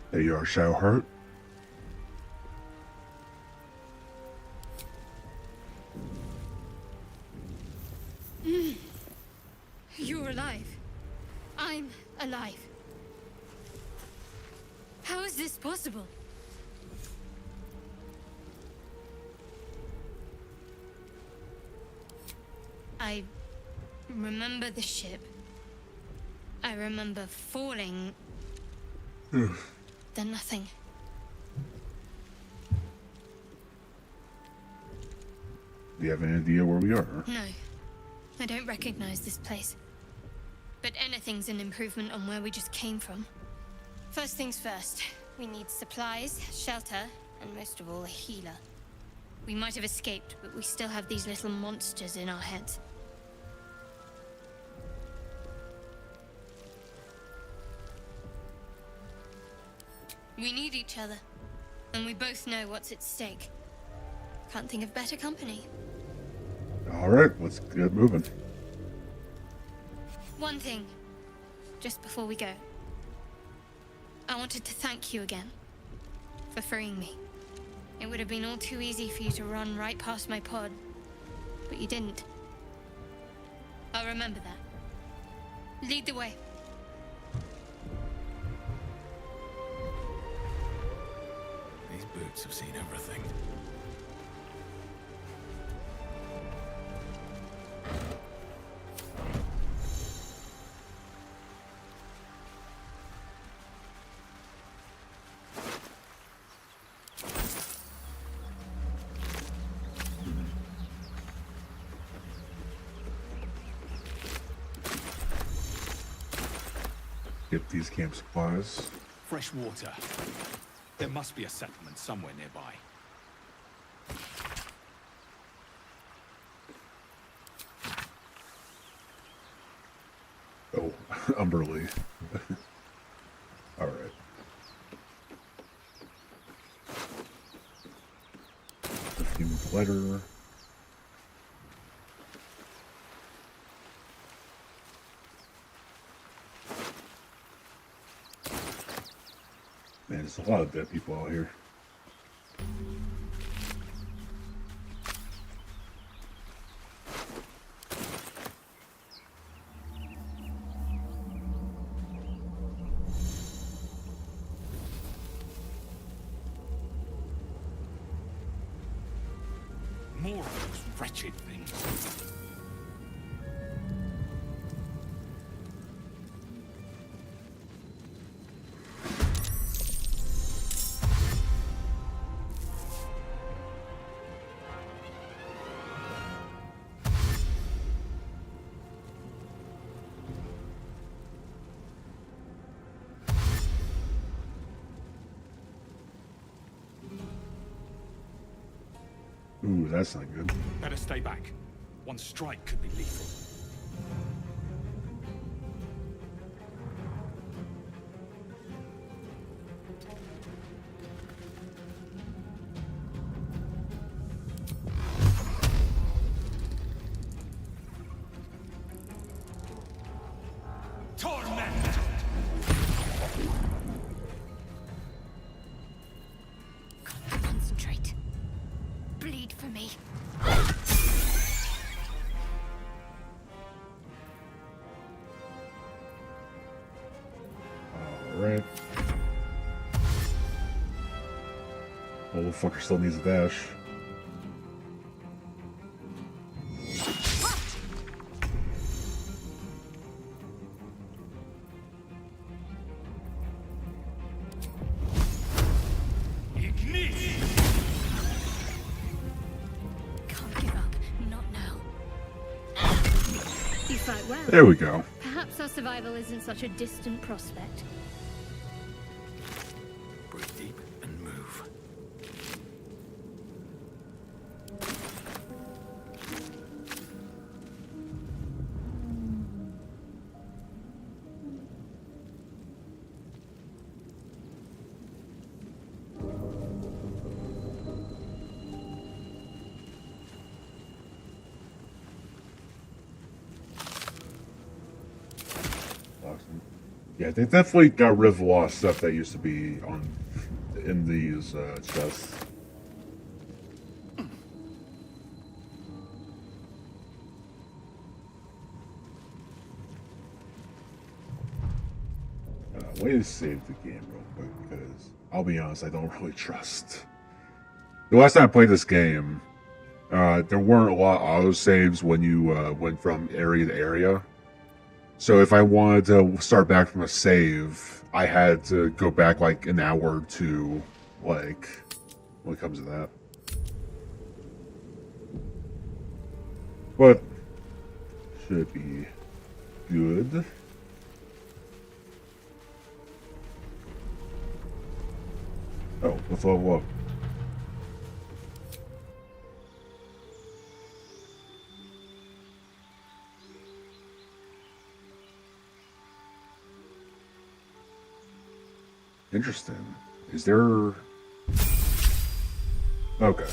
Speaker 1: There you are, Shadowheart.
Speaker 6: You're alive. I'm alive. How is this possible? I remember the ship. I remember falling. Then nothing.
Speaker 1: Do you have any idea where we are?
Speaker 6: No. I don't recognize this place. But anything's an improvement on where we just came from. First things first. We need supplies, shelter, and most of all, a healer. We might have escaped, but we still have these little monsters in our heads. We need each other, and we both know what's at stake. Can't think of better company.
Speaker 1: All right, let's get moving.
Speaker 6: One thing, just before we go. I wanted to thank you again for freeing me. It would have been all too easy for you to run right past my pod, but you didn't. I'll remember that. Lead the way.
Speaker 7: These boots have seen everything.
Speaker 1: Get these camp supplies.
Speaker 14: Fresh water. There must be a settlement somewhere nearby.
Speaker 1: Oh, Umberly. All right. Perfumed letter. Man, there's a lot of dead people out here.
Speaker 14: More of those wretched things.
Speaker 1: Ooh, that's not good.
Speaker 14: Better stay back. One strike could be lethal. Torment!
Speaker 6: Concentrate. Bleed for me.
Speaker 1: Alright. Oh, the fucker still needs a dash.
Speaker 6: fight well.
Speaker 1: There we go.
Speaker 6: Perhaps our survival isn't such a distant prospect.
Speaker 7: Breathe deep and move.
Speaker 1: Yeah, they definitely got rid of a lot of stuff that used to be in these chests. Way to save the game real quick, because I'll be honest, I don't really trust. The last time I played this game, there weren't a lot of autosaves when you went from area to area. So if I wanted to start back from a save, I had to go back like an hour or two, like, when it comes to that. But, should be good. Oh, let's level up. Interesting. Is there... Okay.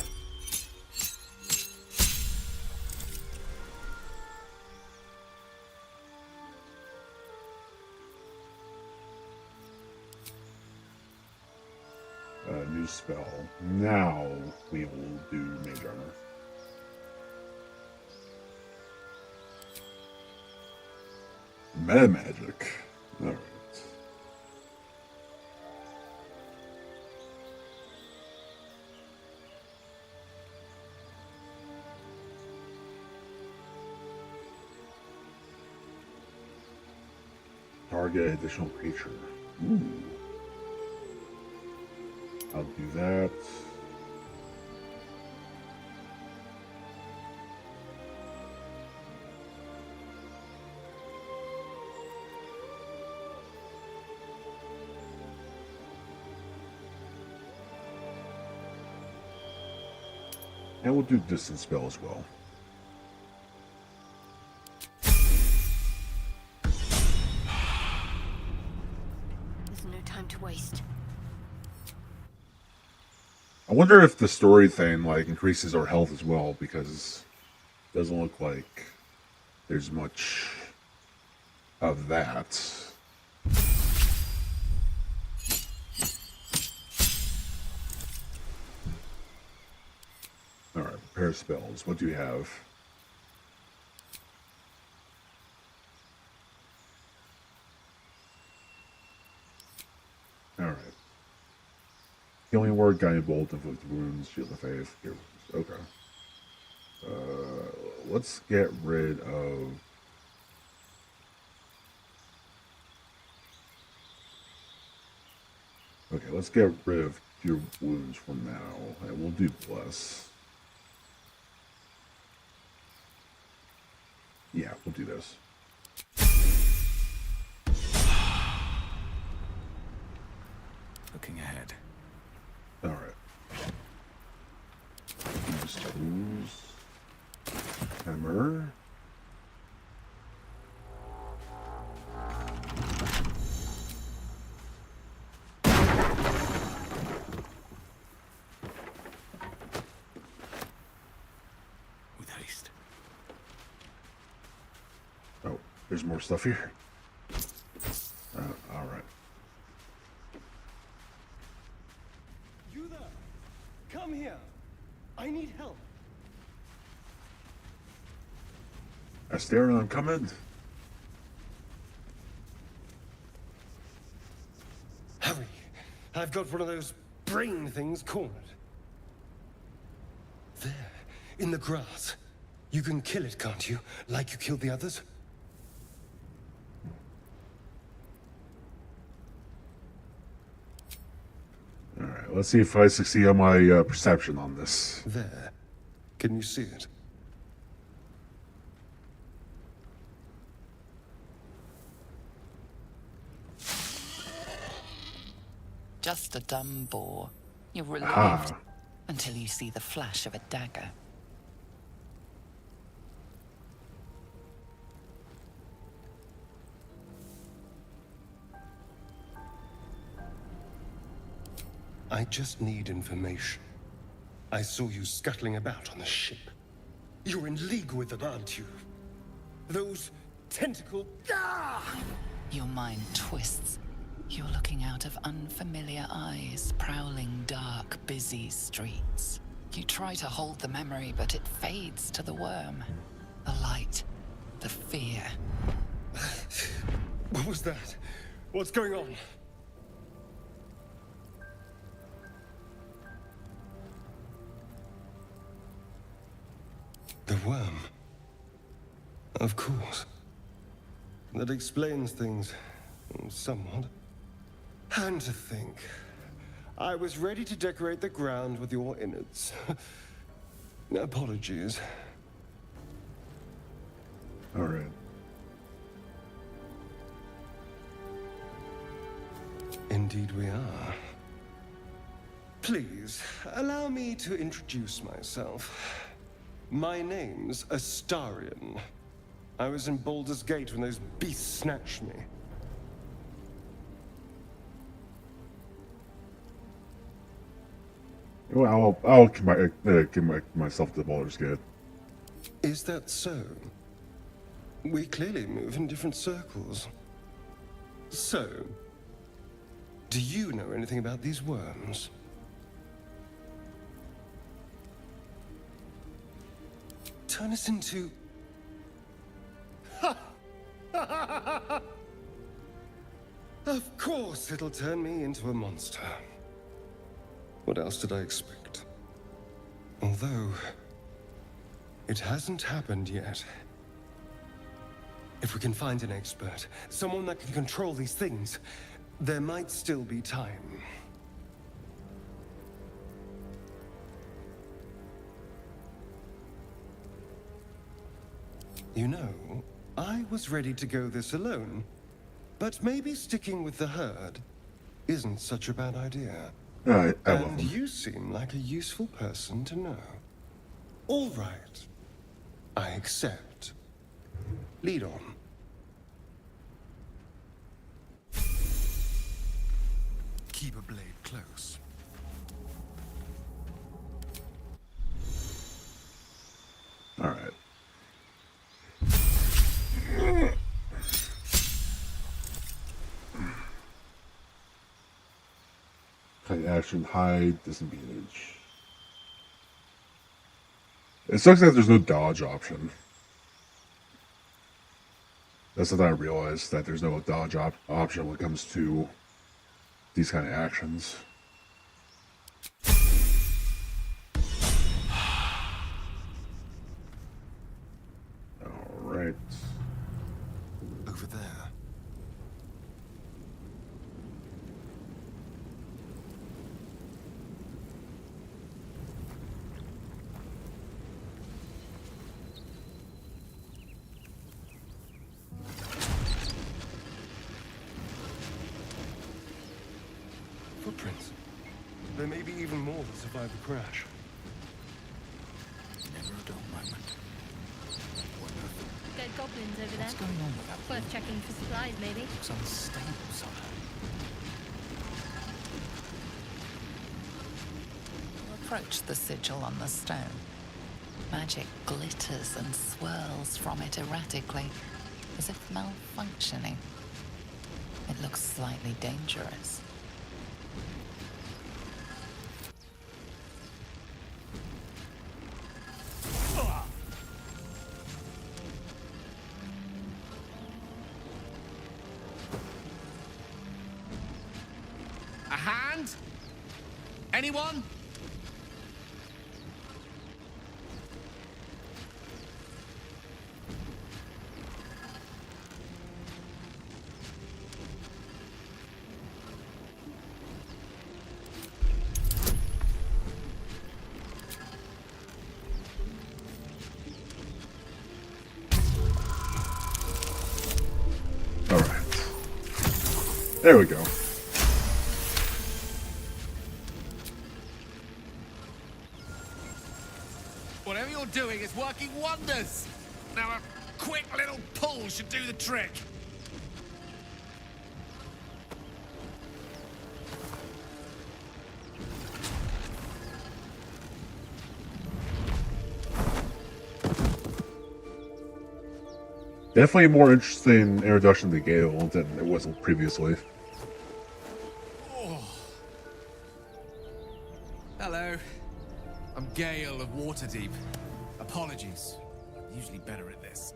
Speaker 1: New spell. Now we will do Mage Armor. Meta Magic. Alright. Target additional creature. Ooh. I'll do that. And we'll do distance spell as well.
Speaker 13: There's no time to waste.
Speaker 1: I wonder if the story thing like increases our health as well, because it doesn't look like there's much of that. Alright, prepare spells. What do you have? Alright. Healing word, guiding bolt, inflict wounds, shield of faith. Here, okay. Let's get rid of. Okay, let's get rid of your wounds from now, and we'll do bless. Yeah, we'll do this.
Speaker 7: Looking ahead.
Speaker 1: Alright. Use tools. Hammer.
Speaker 7: With haste.
Speaker 1: Oh, there's more stuff here. Alright.
Speaker 3: You there? Come here. I need help.
Speaker 1: Asteria, I'm coming.
Speaker 3: Hurry. I've got one of those brain things cornered. There, in the grass. You can kill it, can't you? Like you killed the others?
Speaker 1: Alright, let's see if I succeed on my perception on this.
Speaker 3: There. Can you see it?
Speaker 12: just a dumb boar. You're relieved
Speaker 1: Ah.
Speaker 12: until you see the flash of a dagger.
Speaker 3: I just need information. I saw you scuttling about on the ship. You're in league with them, aren't you? Those tentacle... Ah!
Speaker 12: Your mind twists. You're looking out of unfamiliar eyes, prowling dark, busy streets. You try to hold the memory, but it fades to the worm. The light, the fear.
Speaker 3: What was that? What's going on? The worm. Of course. That explains things somewhat. And to think, I was ready to decorate the ground with your innards. Apologies.
Speaker 1: All right.
Speaker 3: Indeed we are. Please, allow me to introduce myself. My name's Astarion. I was in Baldur's Gate when those beasts snatched me.
Speaker 1: Well, I'll give myself to Baldur's Gate.
Speaker 3: Is that so? We clearly move in different circles. So, do you know anything about these worms? Turn us into... Of course it'll turn me into a monster. What else did I expect? Although, it hasn't happened yet. If we can find an expert, someone that can control these things, there might still be time. You know, I was ready to go this alone, but maybe sticking with the herd isn't such a bad idea. And you seem like a useful person to know. All right. I accept. Lead on.
Speaker 7: Keep a blade close.
Speaker 1: All right. Kite action, hide, disengage. It sucks that there's no dodge option. That's something I realized, that there's no dodge option when it comes to these kind of actions. Alright.
Speaker 3: Over there. Footprints. There may be even more that survived the crash.
Speaker 2: Never a dull moment.
Speaker 6: Dead goblins over there.
Speaker 2: What's going on with that?
Speaker 6: Worth checking for supplies, maybe.
Speaker 2: Looks unstable somehow.
Speaker 12: Approach the sigil on the stone. Magic glitters and swirls from it erratically, as if malfunctioning. It looks slightly dangerous.
Speaker 5: A hand? Anyone?
Speaker 1: There we go.
Speaker 5: working wonders. Now a quick little pull should do the trick.
Speaker 1: Definitely a more interesting introduction to Gale than it was previously.
Speaker 5: Oh. Hello. I'm Gale of Waterdeep. Apologies. I'm usually better at this.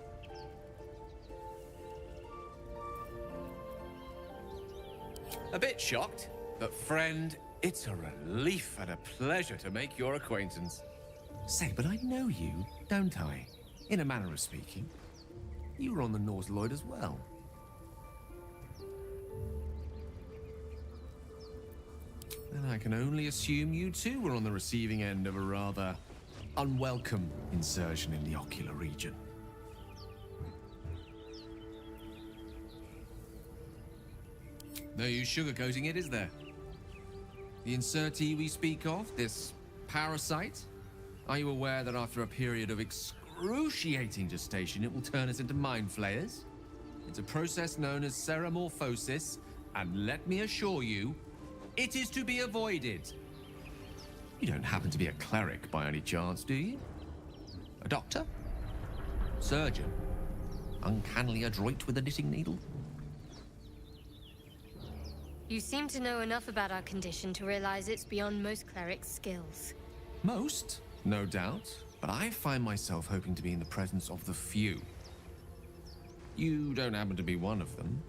Speaker 5: A bit shocked, but friend, it's a relief and a pleasure to make your acquaintance. Say, but I know you, don't I? In a manner of speaking. You were on the Norse Lloyd as well. And I can only assume you too were on the receiving end of a rather unwelcome insertion in the ocular region. No use sugarcoating it, is there? The insertee we speak of, this parasite, are you aware that after a period of excruciating gestation, it will turn us into mind flayers? It's a process known as ceramorphosis, and let me assure you, it is to be avoided. You don't happen to be a cleric by any chance, do you? A doctor? Surgeon? Uncannily adroit with a knitting needle?
Speaker 16: You seem to know enough about our condition to realize it's beyond most clerics' skills.
Speaker 5: Most, no doubt, but I find myself hoping to be in the presence of the few. You don't happen to be one of them.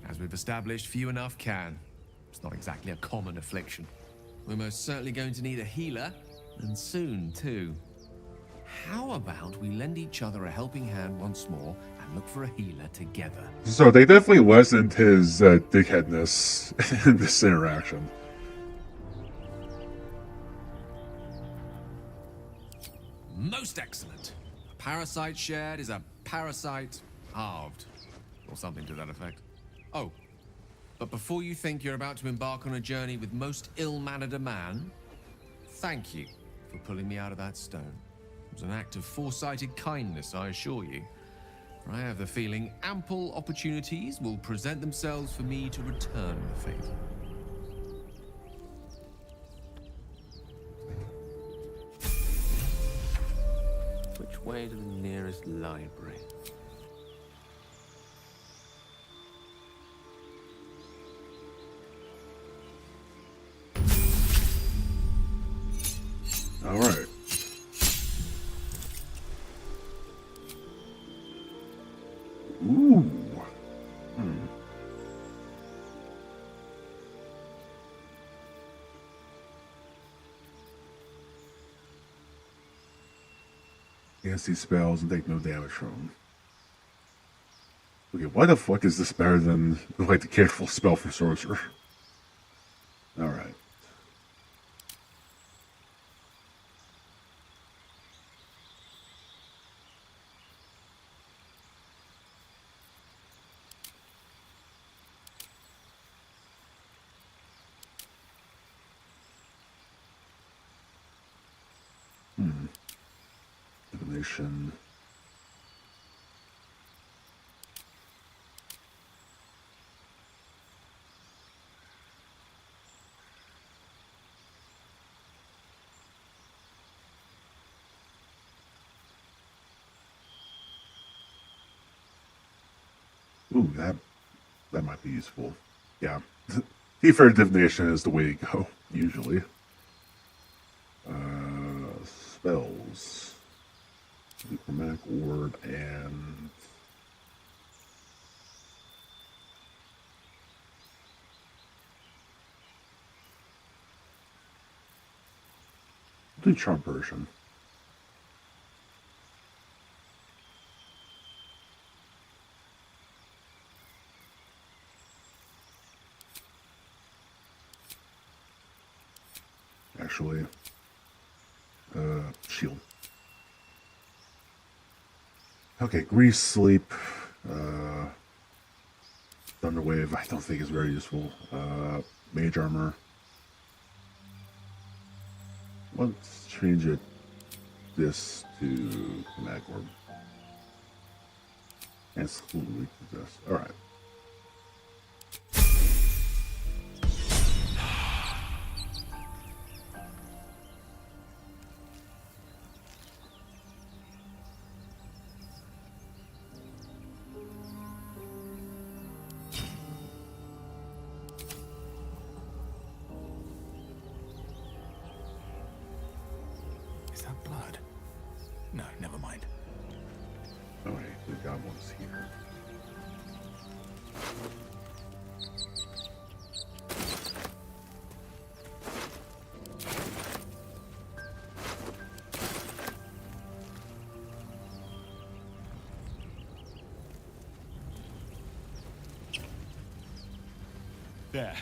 Speaker 5: As we've established, few enough can. It's not exactly a common affliction. We're most certainly going to need a healer, and soon, too. How about we lend each other a helping hand once more and look for a healer together?
Speaker 1: So they definitely lessened his dickheadness in this interaction.
Speaker 5: Most excellent. A parasite shared is a parasite halved. Or something to that effect. Oh, but before you think you're about to embark on a journey with most ill-mannered a man, thank you for pulling me out of that stone. It was an act of foresighted kindness, I assure you. For I have the feeling ample opportunities will present themselves for me to return the favor. Which way to the nearest library?
Speaker 1: All right. Ooh. Cast these spells and take no damage from them. Okay, why the fuck is this better than like the careful spell for sorcerer? All right. Divination. Ooh, that might be useful. Yeah. Defair divination is the way to go, usually. Spells. Chromatic orb and do charm version. Actually, shield. Okay, Grease Sleep, Thunderwave, I don't think is very useful. Mage Armor, let's change it this to Magorb. And absolutely weak to this. Alright.
Speaker 7: Is that blood? No, never mind.
Speaker 1: Alright, the goblin's here.
Speaker 14: There.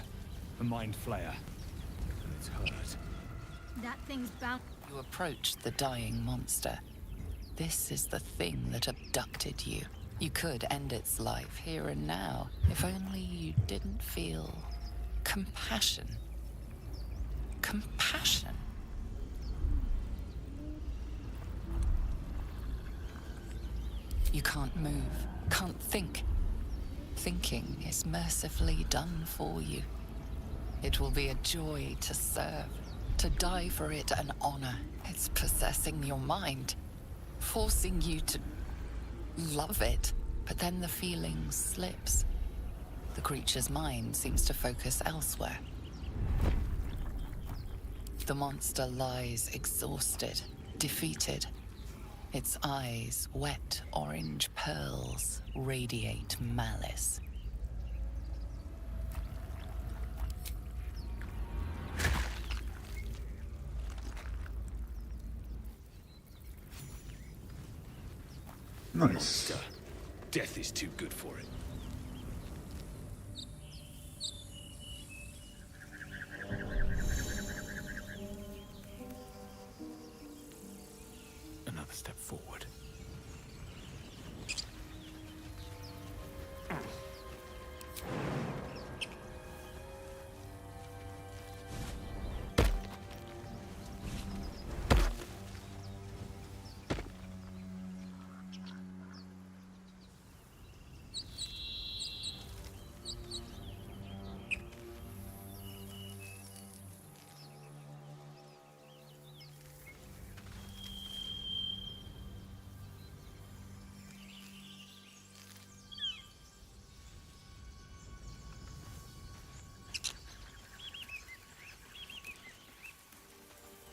Speaker 14: A mind flayer. And it's hurt.
Speaker 6: That thing's bound.
Speaker 12: You approach the dying monster. This is the thing that abducted you. You could end its life here and now, if only you didn't feel compassion. Compassion? You can't move, can't think. Thinking is mercifully done for you. It will be a joy to serve, to die for it an honor. It's possessing your mind, forcing you to love it. But then the feeling slips. The creature's mind seems to focus elsewhere. The monster lies exhausted, defeated. Its eyes, wet orange pearls, radiate malice.
Speaker 1: Nice.
Speaker 14: Monster. Death is too good for it. Another step forward.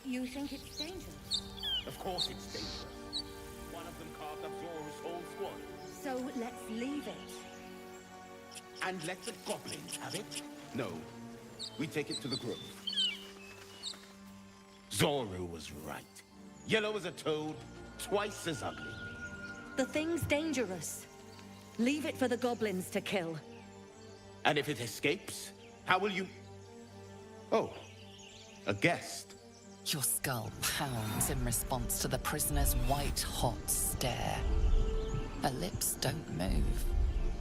Speaker 13: You think it's dangerous?
Speaker 17: Of course it's dangerous. One of them carved up Zor's whole squad.
Speaker 13: So let's leave it.
Speaker 17: And let the goblins have it? No. We take it to the grove. Zoru was right. Yellow as a toad, twice as ugly.
Speaker 18: The thing's dangerous. Leave it for the goblins to kill.
Speaker 17: And if it escapes, how will you... Oh, a guest.
Speaker 12: Your skull pounds in response to the prisoner's white-hot stare. Her lips don't move,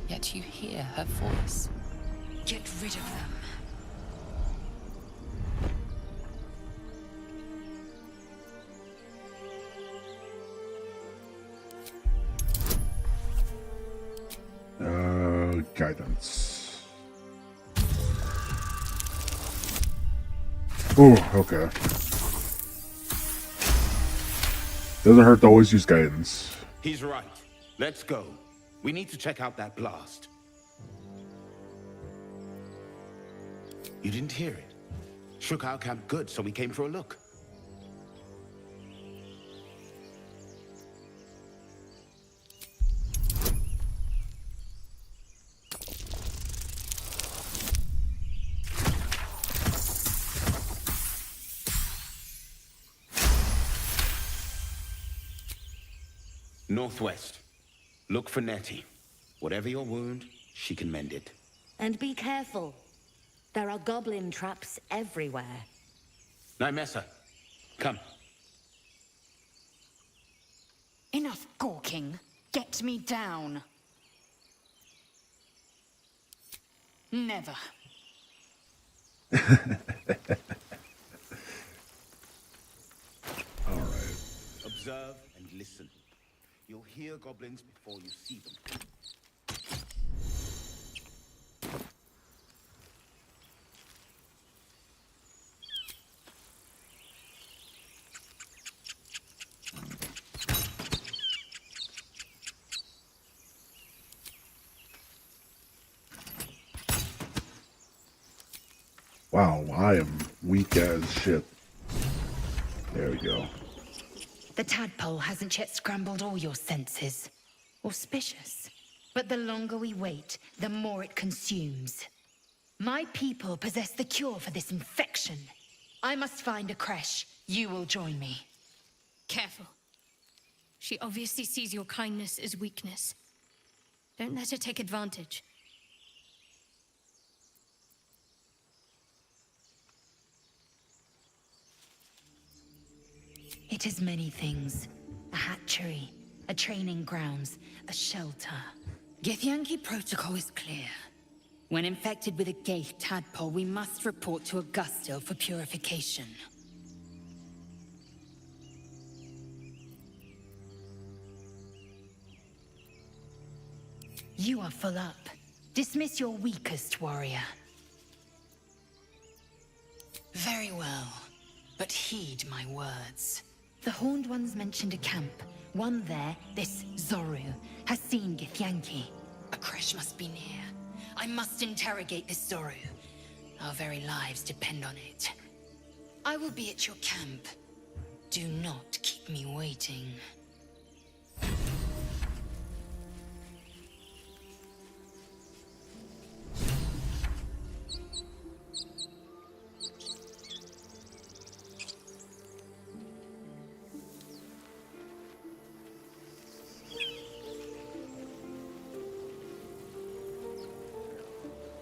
Speaker 12: yet you hear her voice.
Speaker 4: Get rid of them.
Speaker 1: Guidance. Oh, okay. Doesn't hurt to always use guidance.
Speaker 17: He's right. Let's go. We need to check out that blast. You didn't hear it? Shook our camp good, so we came for a look. Northwest. Look for Nettie. Whatever your wound, she can mend it.
Speaker 18: And be careful. There are goblin traps everywhere.
Speaker 17: Nymessa, come.
Speaker 4: Enough gawking. Get me down. Never.
Speaker 17: You'll hear goblins before you see them.
Speaker 1: Wow, I am weak as shit. There we go.
Speaker 4: The tadpole hasn't yet scrambled all your senses. Auspicious. But the longer we wait, the more it consumes. My people possess the cure for this infection. I must find a creche. You will join me.
Speaker 6: Careful. She obviously sees your kindness as weakness. Don't let her take advantage.
Speaker 4: It is many things. A hatchery, a training grounds, a shelter. Githyanki protocol is clear. When infected with a Gaith tadpole, we must report to Augusto for purification. You are full up. Dismiss your weakest warrior. Very well, but heed my words. The Horned Ones mentioned a camp. One there, this Zoru, has seen Githyanki. A creche must be near. I must interrogate this Zoru. Our very lives depend on it. I will be at your camp. Do not keep me waiting.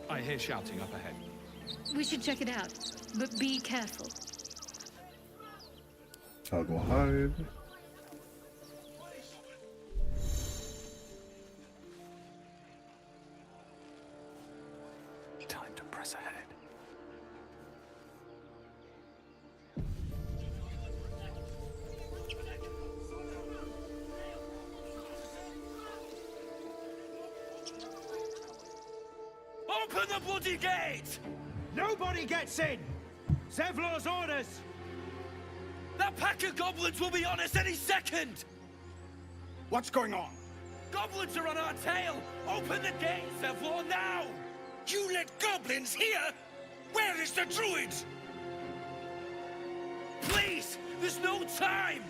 Speaker 2: I hear shouting up ahead.
Speaker 6: We should check it out, but be careful.
Speaker 1: Toggle hide.
Speaker 2: Time to press ahead.
Speaker 14: Open the bloody gate!
Speaker 19: Nobody gets in! Zevlor's orders!
Speaker 14: That pack of goblins will be on us any second!
Speaker 19: What's going on?
Speaker 14: Goblins are on our tail! Open the gate, Zevlor, now!
Speaker 19: You let goblins here? Where is the druid?
Speaker 14: Please! There's no time!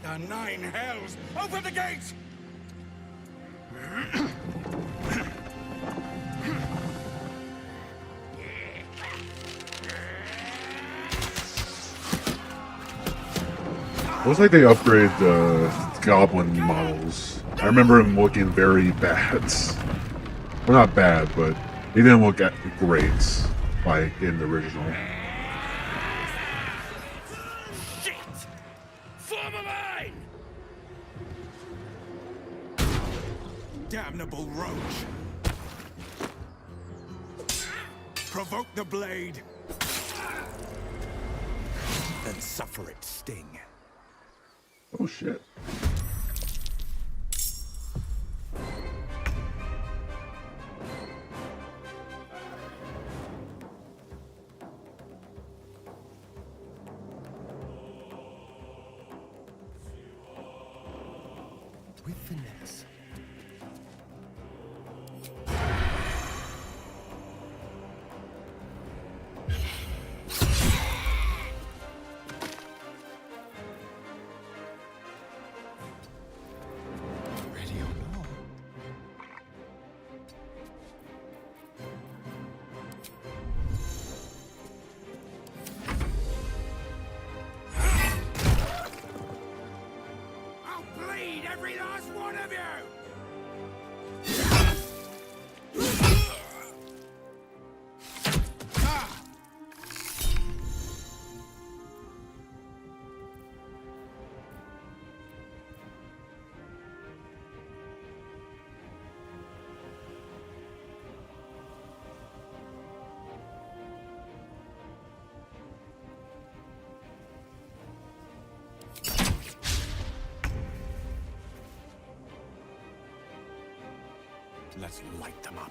Speaker 19: By the nine hells! Open the gate!
Speaker 1: Looks like they upgrade the goblin models. I remember them looking very bad. Well, not bad, but they didn't look great like in the original.
Speaker 14: Shit! Form a line!
Speaker 19: Damnable roach! Provoke the blade! Then suffer its sting.
Speaker 1: Oh shit.
Speaker 3: With finesse. Ready or not.
Speaker 19: I'll bleed every last one of you!
Speaker 7: Let's light them up.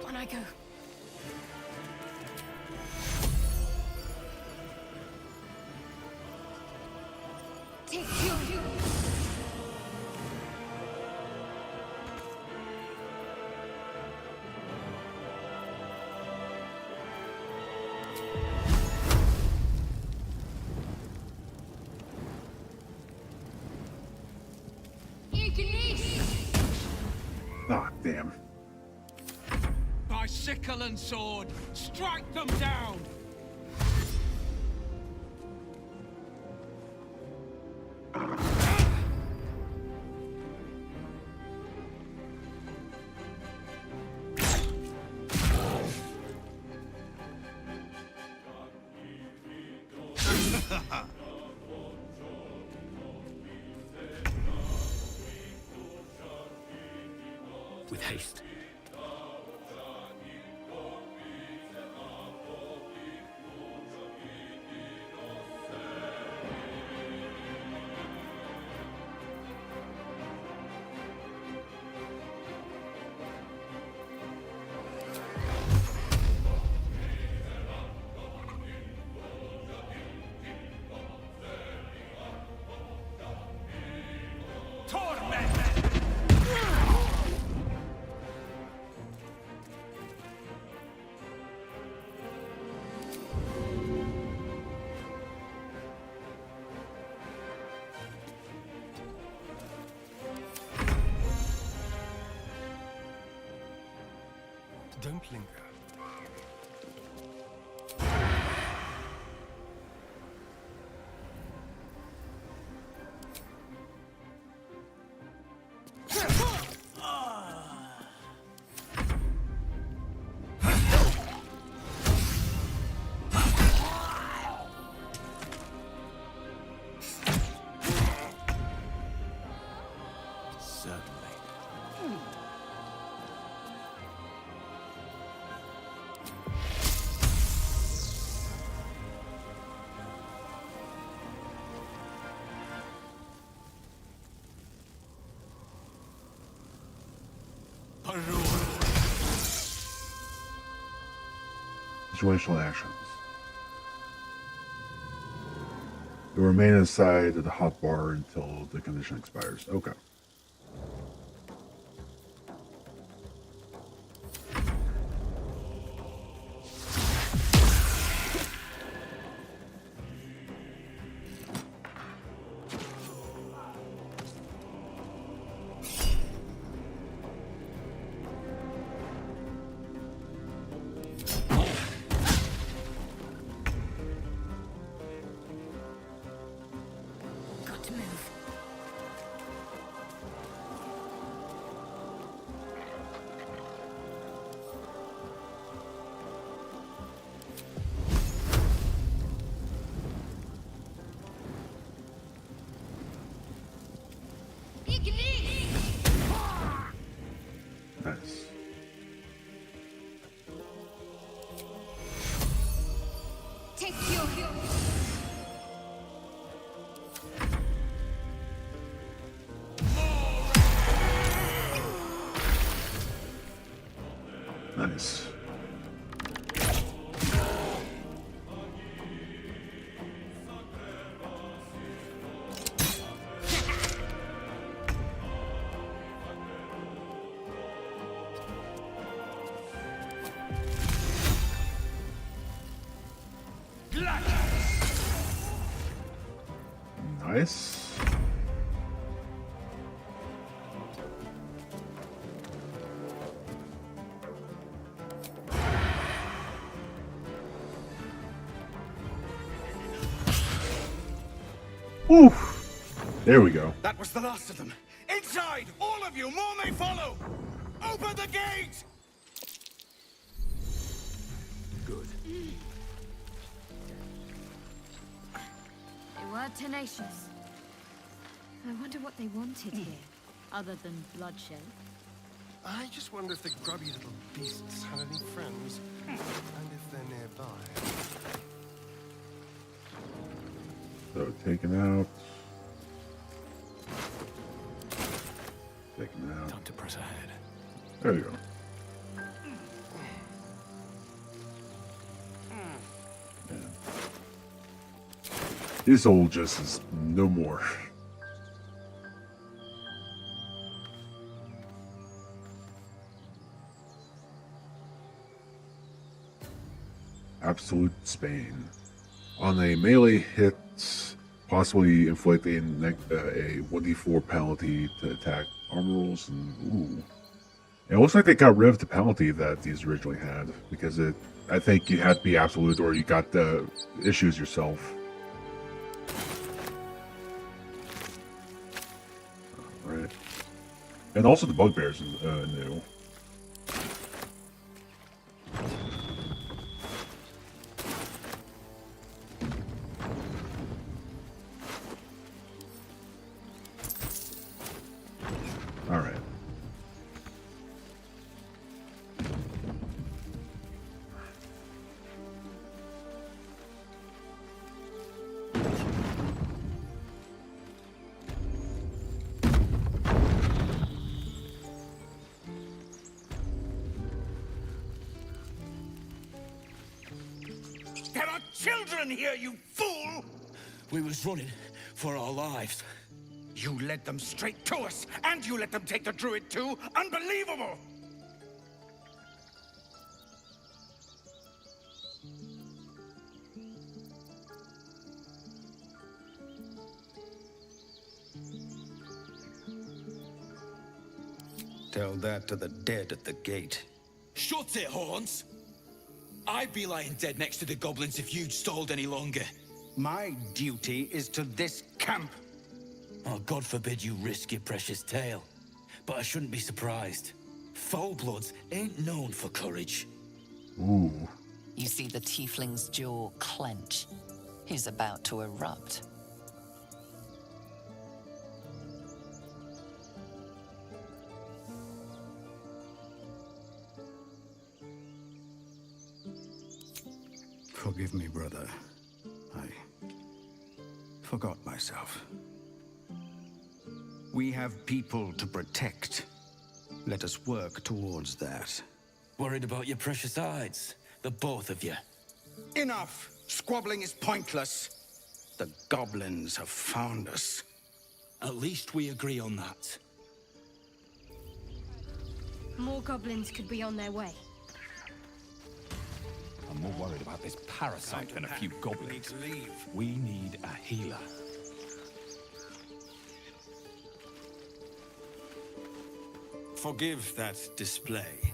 Speaker 4: On I go. Take you.
Speaker 1: Ah, damn.
Speaker 7: By sickle and sword, strike them down!
Speaker 17: With haste.
Speaker 3: Don't linger.
Speaker 1: Situational actions. You'll remain inside of the hot bar until the condition expires. Okay.
Speaker 4: Got to move.
Speaker 1: Nice.
Speaker 4: Take you.
Speaker 1: Nice. Nice. Whew. There we go.
Speaker 19: That was the last of them. Inside! All of you! More may follow! Open the gate!
Speaker 7: Good.
Speaker 6: They were tenacious. I wonder what they wanted here, other than bloodshed.
Speaker 3: I just wonder if the grubby little beasts had any friends, and if they're nearby.
Speaker 1: So, taken out. Taken out.
Speaker 7: Time to press ahead.
Speaker 1: There you go. Man. This old just is no more. Absolute Spain. On a melee hit, possibly inflict a 1d4 penalty to attack armor rolls. And ooh, it looks like they got rid of the penalty that these originally had, because I think you had to be absolute or you got the issues yourself. Alright. And also the bugbears new. Alright.
Speaker 19: There are children here, you fool!
Speaker 14: We was running for our lives.
Speaker 19: You led them straight to us, and you let them take the druid too? Unbelievable!
Speaker 20: Tell that to the dead at the gate.
Speaker 14: Shut it, Horns! I'd be lying dead next to the goblins if you'd stalled any longer.
Speaker 20: My duty is to this camp.
Speaker 14: Oh, God forbid you risk your precious tail. But I shouldn't be surprised. Foulbloods ain't known for courage.
Speaker 1: Ooh.
Speaker 12: You see the tiefling's jaw clench. He's about to erupt.
Speaker 20: Forgive me, brother. I forgot myself. We have people to protect. Let us work towards that.
Speaker 14: Worried about your precious hides? The both of you.
Speaker 20: Enough! Squabbling is pointless. The goblins have found us.
Speaker 14: At least we agree on that.
Speaker 6: More goblins could be on their way.
Speaker 7: I'm more worried about this parasite than a few goblins. We need a healer.
Speaker 20: Forgive that display.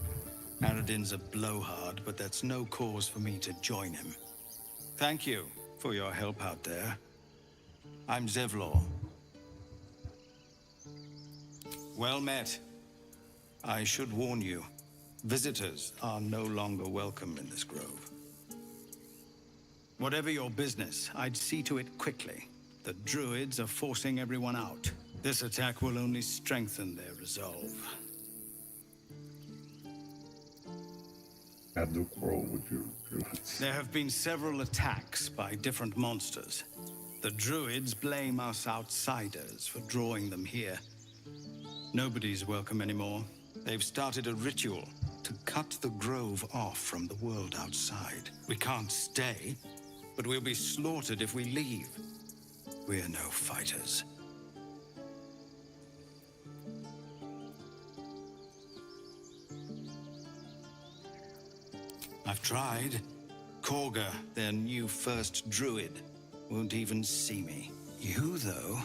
Speaker 20: Aradin's a blowhard, but that's no cause for me to join him. Thank you for your help out there. I'm Zevlor. Well met. I should warn you, visitors are no longer welcome in this grove. Whatever your business, I'd see to it quickly. The druids are forcing everyone out. This attack will only strengthen their resolve.
Speaker 1: Have no quarrel with your druids.
Speaker 20: There have been several attacks by different monsters. The druids blame us outsiders for drawing them here. Nobody's welcome anymore. They've started a ritual to cut the grove off from the world outside. We can't stay, but we'll be slaughtered if we leave. We're no fighters. I've tried. Korga, their new first druid, won't even see me. You, though...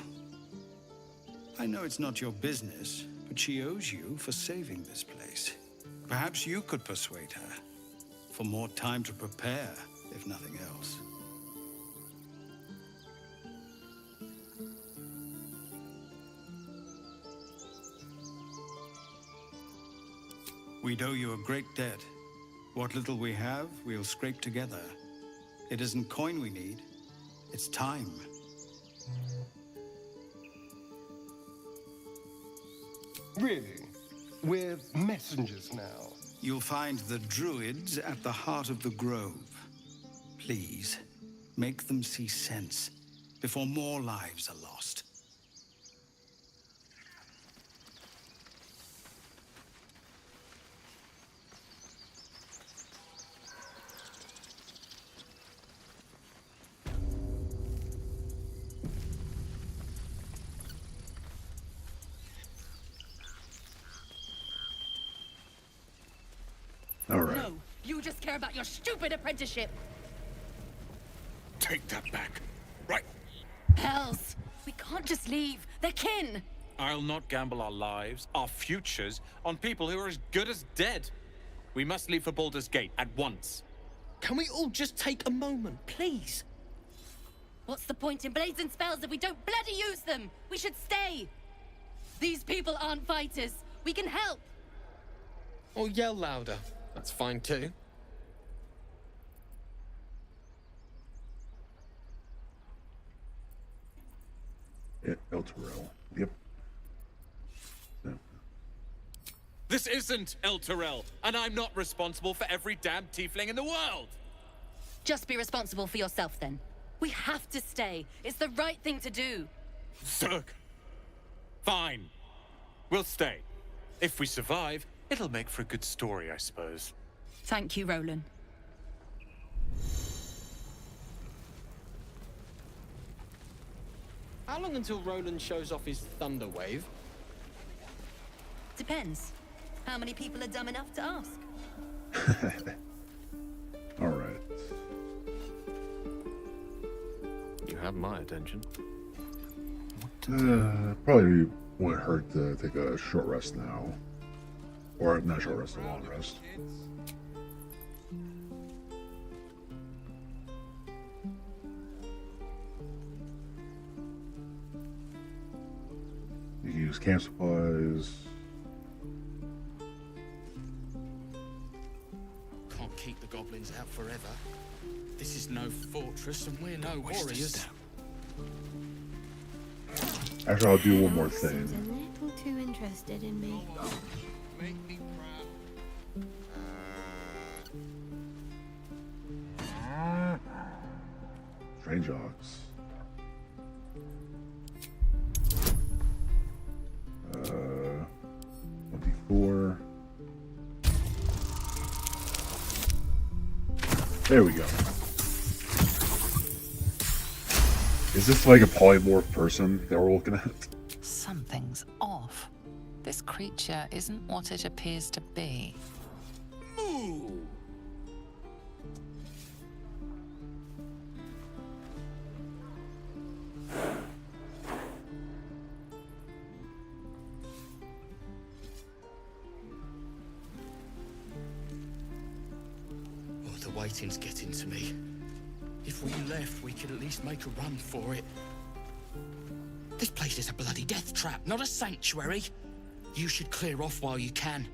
Speaker 20: I know it's not your business, but she owes you for saving this place. Perhaps you could persuade her. For more time to prepare, if nothing else. We'd owe you a great debt. What little we have, we'll scrape together. It isn't coin we need, it's time.
Speaker 3: Really? We're messengers now.
Speaker 20: You'll find the druids at the heart of the grove. Please, make them see sense before more lives are lost.
Speaker 1: All right.
Speaker 18: No, you just care about your stupid apprenticeship.
Speaker 7: Take that back. Right.
Speaker 18: Hells, we can't just leave. They're kin.
Speaker 21: I'll not gamble our lives, our futures, on people who are as good as dead. We must leave for Baldur's Gate at once.
Speaker 18: Can we all just take a moment, please? What's the point in blades and spells if we don't bloody use them? We should stay. These people aren't fighters. We can help.
Speaker 5: Or yell louder. That's fine too.
Speaker 1: Yeah, Elturel. Yep. No.
Speaker 21: This isn't El Terrell, and I'm not responsible for every damn tiefling in the world!
Speaker 18: Just be responsible for yourself then. We have to stay. It's the right thing to do.
Speaker 21: Zerg. Fine. We'll stay. If we survive, it'll make for a good story, I suppose.
Speaker 18: Thank you, Roland.
Speaker 5: How long until Roland shows off his thunder wave?
Speaker 18: Depends. How many people are dumb enough to ask?
Speaker 1: All right.
Speaker 5: You have my attention.
Speaker 1: Probably wouldn't hurt to take a short rest now. Or not a short rest, a long rest. You can use camp supplies.
Speaker 14: Can't keep the goblins out forever. This is no fortress and we're no warriors.
Speaker 1: Actually, I'll do one more thing.
Speaker 13: A little too interested in me.
Speaker 5: Make me
Speaker 1: Strange ox. 24. There we go. Is this like a polymorph person that we're looking at?
Speaker 12: Something's off. This creature isn't what it appears to be.
Speaker 14: Oh, the waiting's getting to me. If we left, we could at least make a run for it. This place is a bloody death trap, not a sanctuary. You should clear off while you can.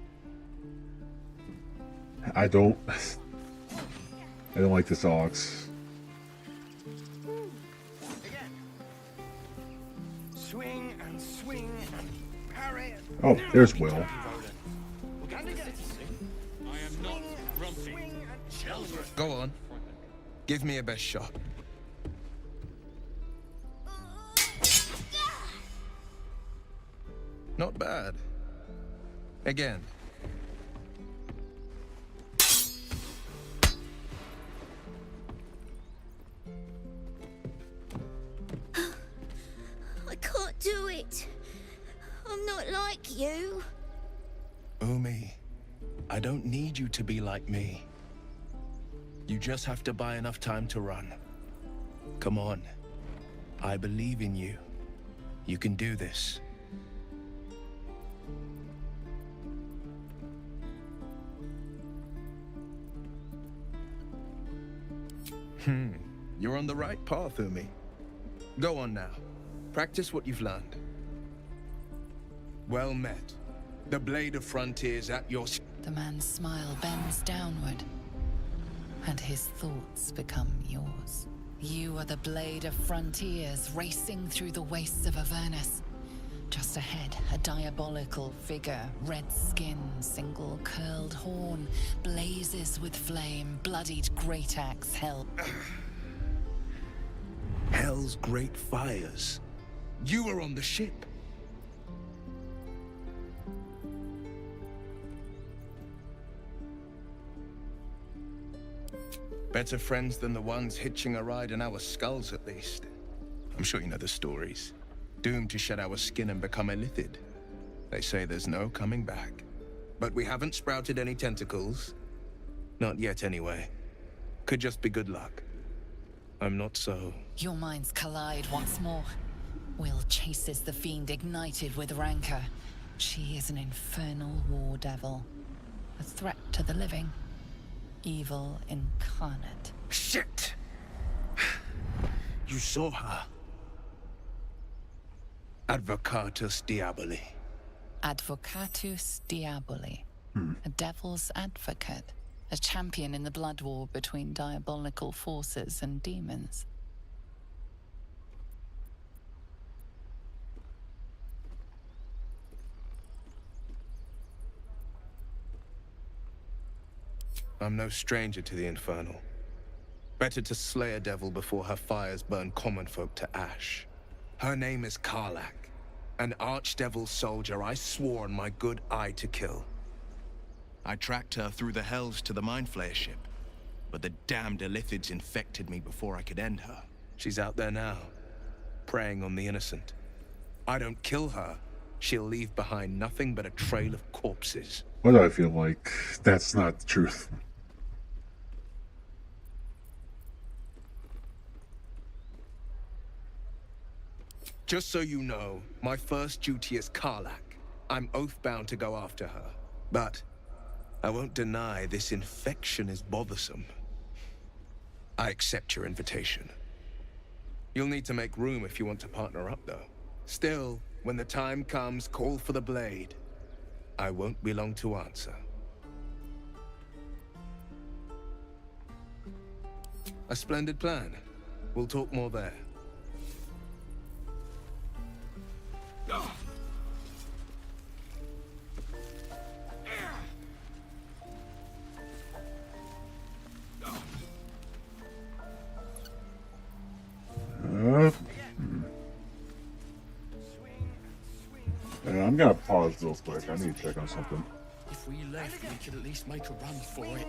Speaker 1: I don't like this ox.
Speaker 3: Swing and swing and parry.
Speaker 1: Oh, there's Will.
Speaker 21: I am not grumpy.
Speaker 5: Go on. Give me a best shot. Not bad. Again.
Speaker 13: I can't do it. I'm not like you.
Speaker 14: Umi, I don't need you to be like me. You just have to buy enough time to run. Come on. I believe in you. You can do this. You're on the right path, Umi. Go on now. Practice what you've learned. Well met.
Speaker 7: The blade of frontiers at your...
Speaker 12: The man's smile bends downward, and his thoughts become yours. You are the blade of frontiers racing through the wastes of Avernus. Just ahead, a diabolical figure, red skin, single curled horn, blazes with flame, bloodied great axe held.
Speaker 7: Hell's great fires. You were on the ship. Better friends than the ones hitching a ride in our skulls, at least. I'm sure you know the stories. Doomed to shed our skin and become illithid. They say there's no coming back. But we haven't sprouted any tentacles. Not yet, anyway. Could just be good luck. I'm not so...
Speaker 12: Your minds collide once more. Will chases the fiend ignited with rancor. She is an infernal war devil. A threat to the living. Evil incarnate.
Speaker 7: Shit! You saw her. Advocatus Diaboli.
Speaker 12: Advocatus Diaboli. A devil's advocate. A champion in the blood war between diabolical forces and demons.
Speaker 7: I'm no stranger to the infernal. Better to slay a devil before her fires burn common folk to ash. Her name is Karlach, an archdevil soldier I swore on my good eye to kill. I tracked her through the hells to the Mind Flayer ship, but the damned Illithids infected me before I could end her. She's out there now, preying on the innocent. I don't kill her, she'll leave behind nothing but a trail of corpses.
Speaker 1: Why do I feel like that's not the truth?
Speaker 7: Just so you know, my first duty is Karlach. I'm oath-bound to go after her. But I won't deny this infection is bothersome. I accept your invitation. You'll need to make room if you want to partner up, though. Still, when the time comes, call for the blade. I won't be long to answer. A splendid plan. We'll talk more there.
Speaker 1: I'm gonna pause real quick. I need to check on something.
Speaker 14: If we left, we could at least make a run for it.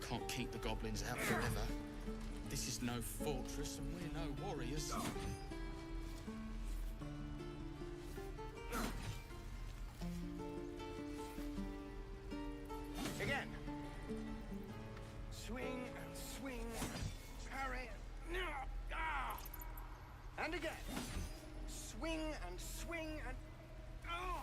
Speaker 14: Can't keep the goblins out forever. This is no fortress and we're no warriors.
Speaker 19: Again. Swing and swing. Parry. Ah. And again. Swing and swing and... Oh.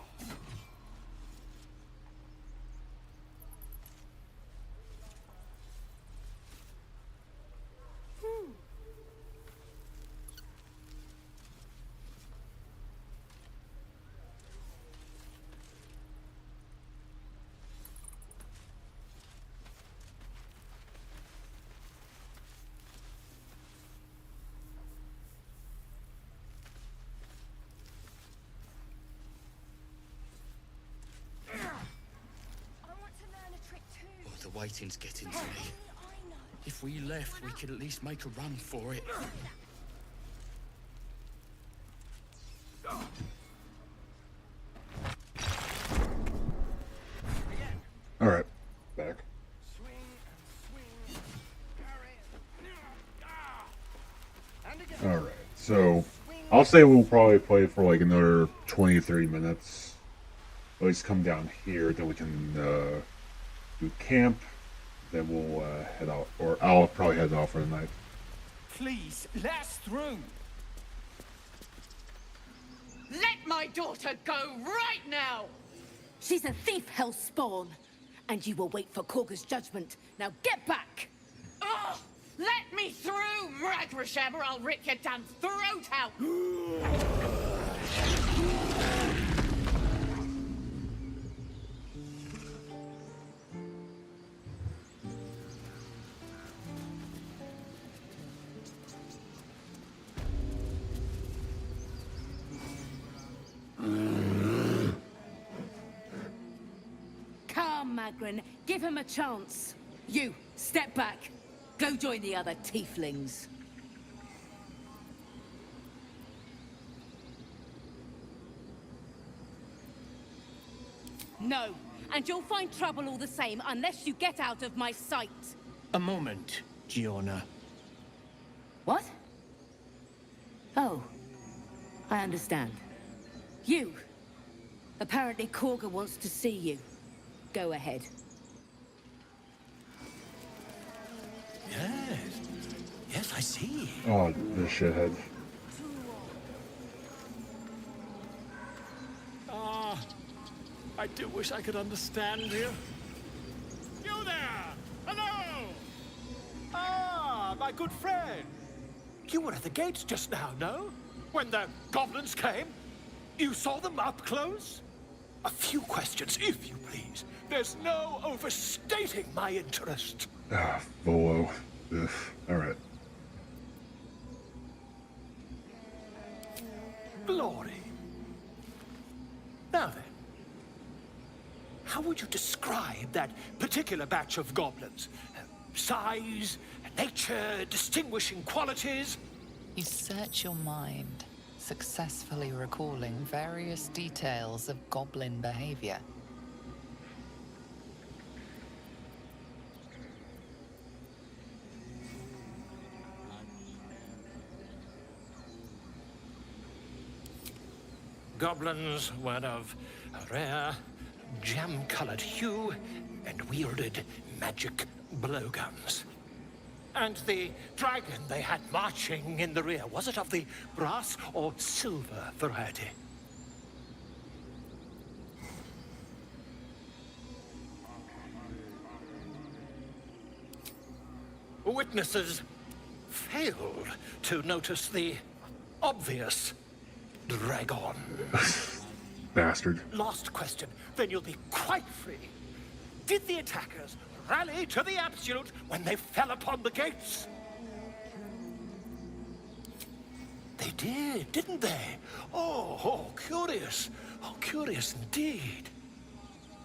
Speaker 14: Oh, the waiting's getting to me. If we left, we could at least make a run for it.
Speaker 1: Alright, back. So, I'll say we'll probably play for like another 20-30 minutes. At least come down here, then we can do camp. Then we'll head out, or I'll probably head out for the night.
Speaker 19: Please, let us through.
Speaker 18: Let my daughter go right now! She's a thief, hellspawn. And you will wait for Korga's judgment. Now get back! Oh, let me through, Ragrasham, or I'll rip your damn throat out! Come, Magrin, give him a chance. You, step back. Go join the other tieflings. No, and you'll find trouble all the same unless you get out of my sight.
Speaker 3: A moment, Giona.
Speaker 18: What? Oh, I understand. You. Apparently Korga wants to see you. Go ahead.
Speaker 3: Yes. Yes, I see.
Speaker 1: Oh, this shithead.
Speaker 19: Ah, I do wish I could understand you. You there! Hello! Ah, my good friend. You were at the gates just now, no? When the goblins came? You saw them up close? A few questions, if you please. There's no overstating my interest.
Speaker 1: Ah, Volo. Ugh. Alright.
Speaker 19: Glory. Now then, how would you describe that particular batch of goblins? Size, nature, distinguishing qualities?
Speaker 12: You search your mind, successfully recalling various details of goblin behavior.
Speaker 19: Goblins were of a rare, jam-colored hue and wielded magic blowguns. And the dragon they had marching in the rear, was it of the brass or silver variety? Witnesses failed to notice the obvious dragon.
Speaker 1: Bastard.
Speaker 19: Last question, then you'll be quite free. Did the attackers rally to the absolute when they fell upon the gates? They did, didn't they? Oh, curious. Oh, curious indeed.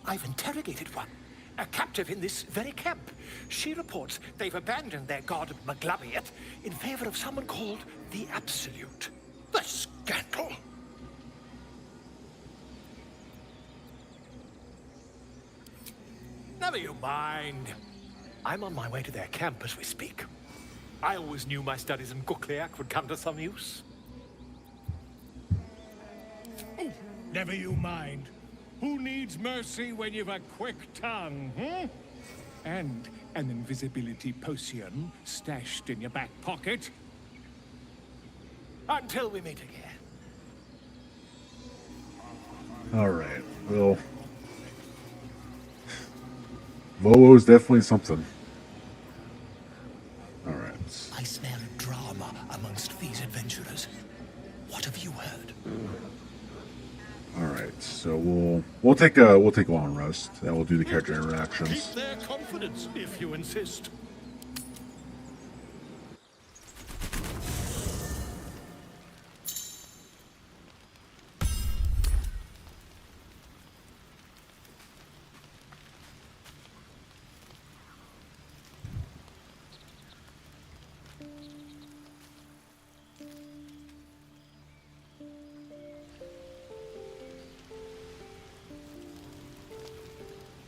Speaker 19: I've interrogated one, a captive in this very camp. She reports they've abandoned their god Maglabiet in favor of someone called the Absolute. The scandal! Never you mind. I'm on my way to their camp as we speak. I always knew my studies in Gukliak would come to some use.
Speaker 8: Oh, never you mind. Who needs mercy when you've a quick tongue, hmm? And an invisibility potion stashed in your back pocket?
Speaker 19: Until we meet again.
Speaker 1: Alright, well... Volo is definitely something. Alright.
Speaker 14: I smell drama amongst these adventurers. What have you heard?
Speaker 1: Alright, so we'll take a long rest, and we'll do the character interactions.
Speaker 19: Keep their confidence, if you insist.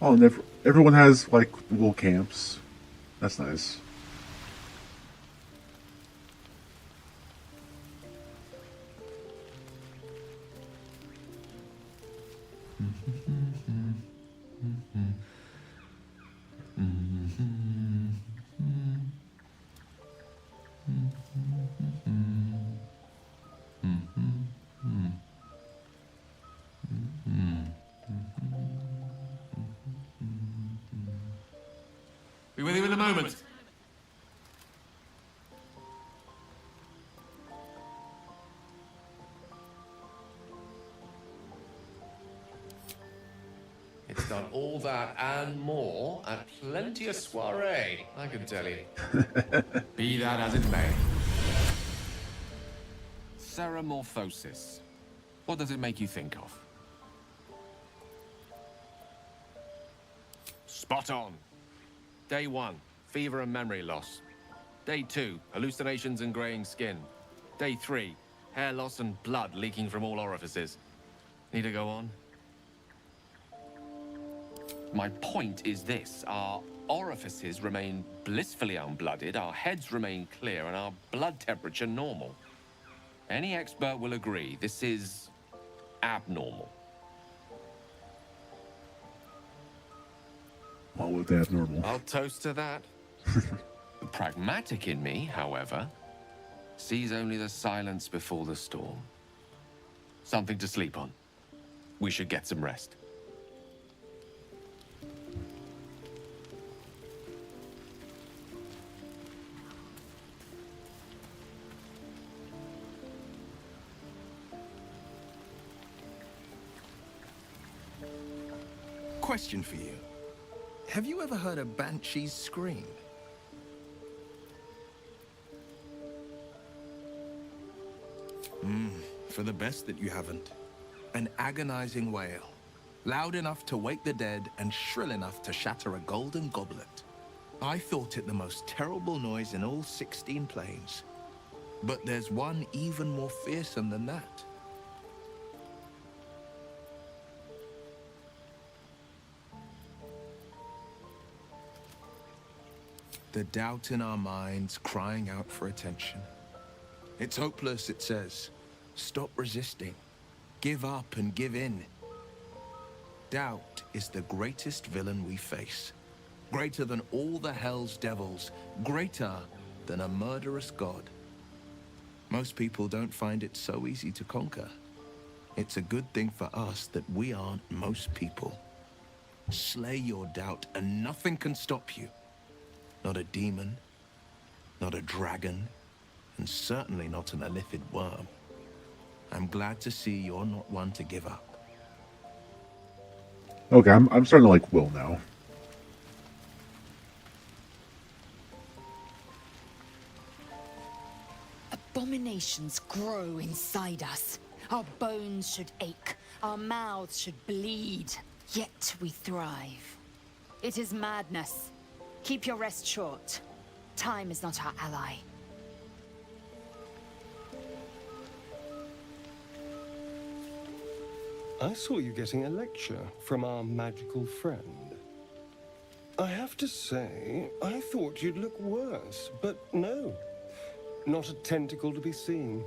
Speaker 1: Oh, and everyone has, like, little camps. That's nice.
Speaker 5: Be with you in a moment. It's done all that and more at plenty of soiree, I can tell you. Be that as it may. Ceramorphosis. What does it make you think of? Spot on. Day 1, fever and memory loss. Day 2, hallucinations and graying skin. Day 3, hair loss and blood leaking from all orifices. Need to go on? My point is this. Our orifices remain blissfully unblooded, our heads remain clear, and our blood temperature normal. Any expert will agree this is abnormal.
Speaker 1: All with abnormal.
Speaker 5: I'll toast to that. The pragmatic in me, however, sees only the silence before the storm. Something to sleep on. We should get some rest.
Speaker 7: Question for you. Have you ever heard a banshee scream? For the best that you haven't. An agonizing wail. Loud enough to wake the dead and shrill enough to shatter a golden goblet. I thought it the most terrible noise in all 16 planes. But there's one even more fearsome than that. The doubt in our minds crying out for attention. It's hopeless, it says. Stop resisting. Give up and give in. Doubt is the greatest villain we face. Greater than all the hell's devils. Greater than a murderous god. Most people don't find it so easy to conquer. It's a good thing for us that we aren't most people. Slay your doubt and nothing can stop you. Not a demon, not a dragon, and certainly not an illithid worm. I'm glad to see you're not one to give up.
Speaker 1: Okay, I'm starting to like Will now.
Speaker 4: Abominations grow inside us. Our bones should ache, our mouths should bleed, yet we thrive. It is madness. Keep your rest short. Time is not our ally.
Speaker 3: I saw you getting a lecture from our magical friend. I have to say, I thought you'd look worse, but no. Not a tentacle to be seen.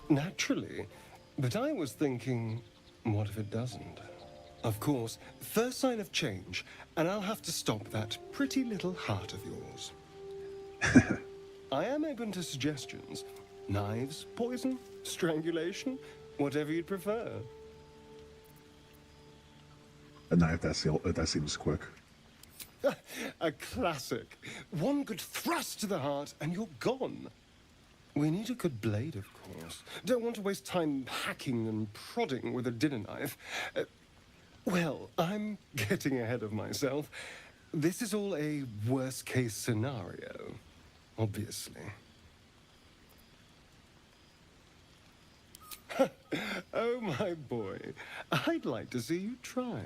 Speaker 3: Naturally, but I was thinking, what if it doesn't? Of course, first sign of change, and I'll have to stop that pretty little heart of yours. I am open to suggestions. Knives, poison, strangulation, whatever you'd prefer.
Speaker 1: A knife, that seems quick.
Speaker 3: A classic. One good thrust to the heart, and you're gone. We need a good blade, of course. Don't want to waste time hacking and prodding with a dinner knife. Well, I'm getting ahead of myself. This is all a worst-case scenario, obviously. Oh, my boy. I'd like to see you try.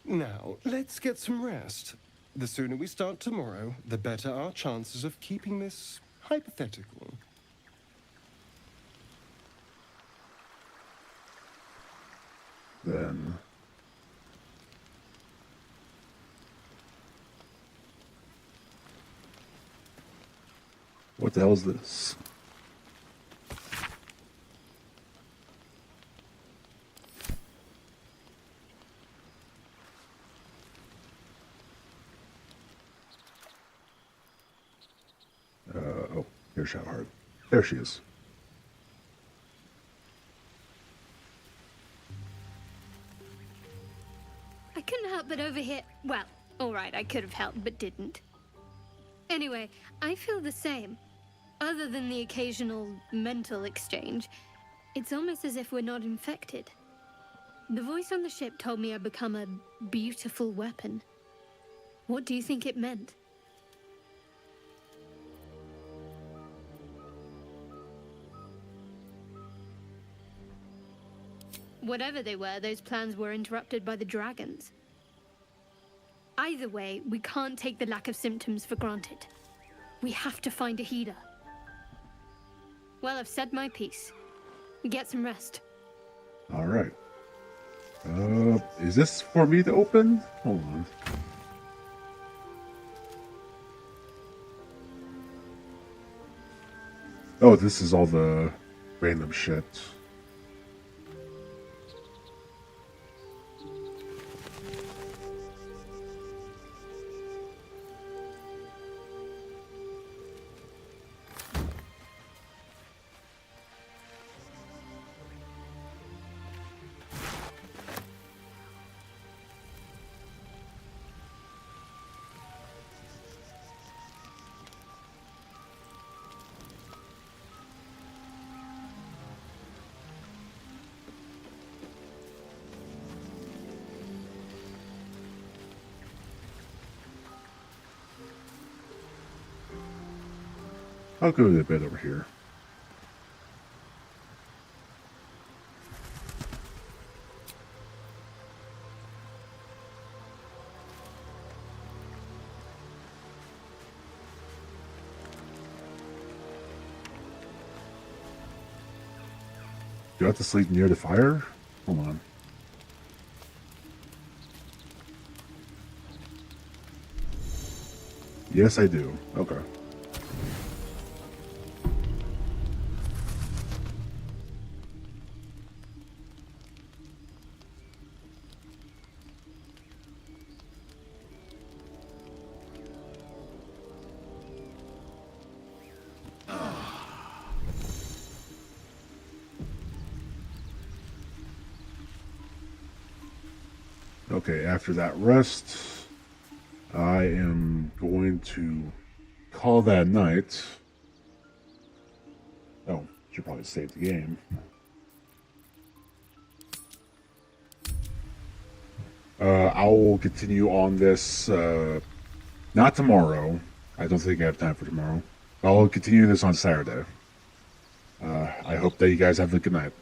Speaker 3: Now, let's get some rest. The sooner we start tomorrow, the better our chances of keeping this hypothetical.
Speaker 1: Then... what the hell is this? Oh, here's Shadowheart. There she is.
Speaker 6: I couldn't help but overhear. Well, alright, I could have helped, but didn't. Anyway, I feel the same. Other than the occasional mental exchange, it's almost as if we're not infected. The voice on the ship told me I'd become a beautiful weapon. What do you think it meant? Whatever they were, those plans were interrupted by the dragons. Either way, we can't take the lack of symptoms for granted. We have to find a healer. Well, I've said my piece. Get some rest.
Speaker 1: Alright. Is this for me to open? Hold on. Oh, this is all the random shit. I'll go to the bed over here. Do I have to sleep near the fire? Hold on. Yes, I do. Okay. Okay, after that rest, I am going to call that night. Oh, should probably save the game. I will continue on this, not tomorrow. I don't think I have time for tomorrow. I'll continue this on Saturday. I hope that you guys have a good night.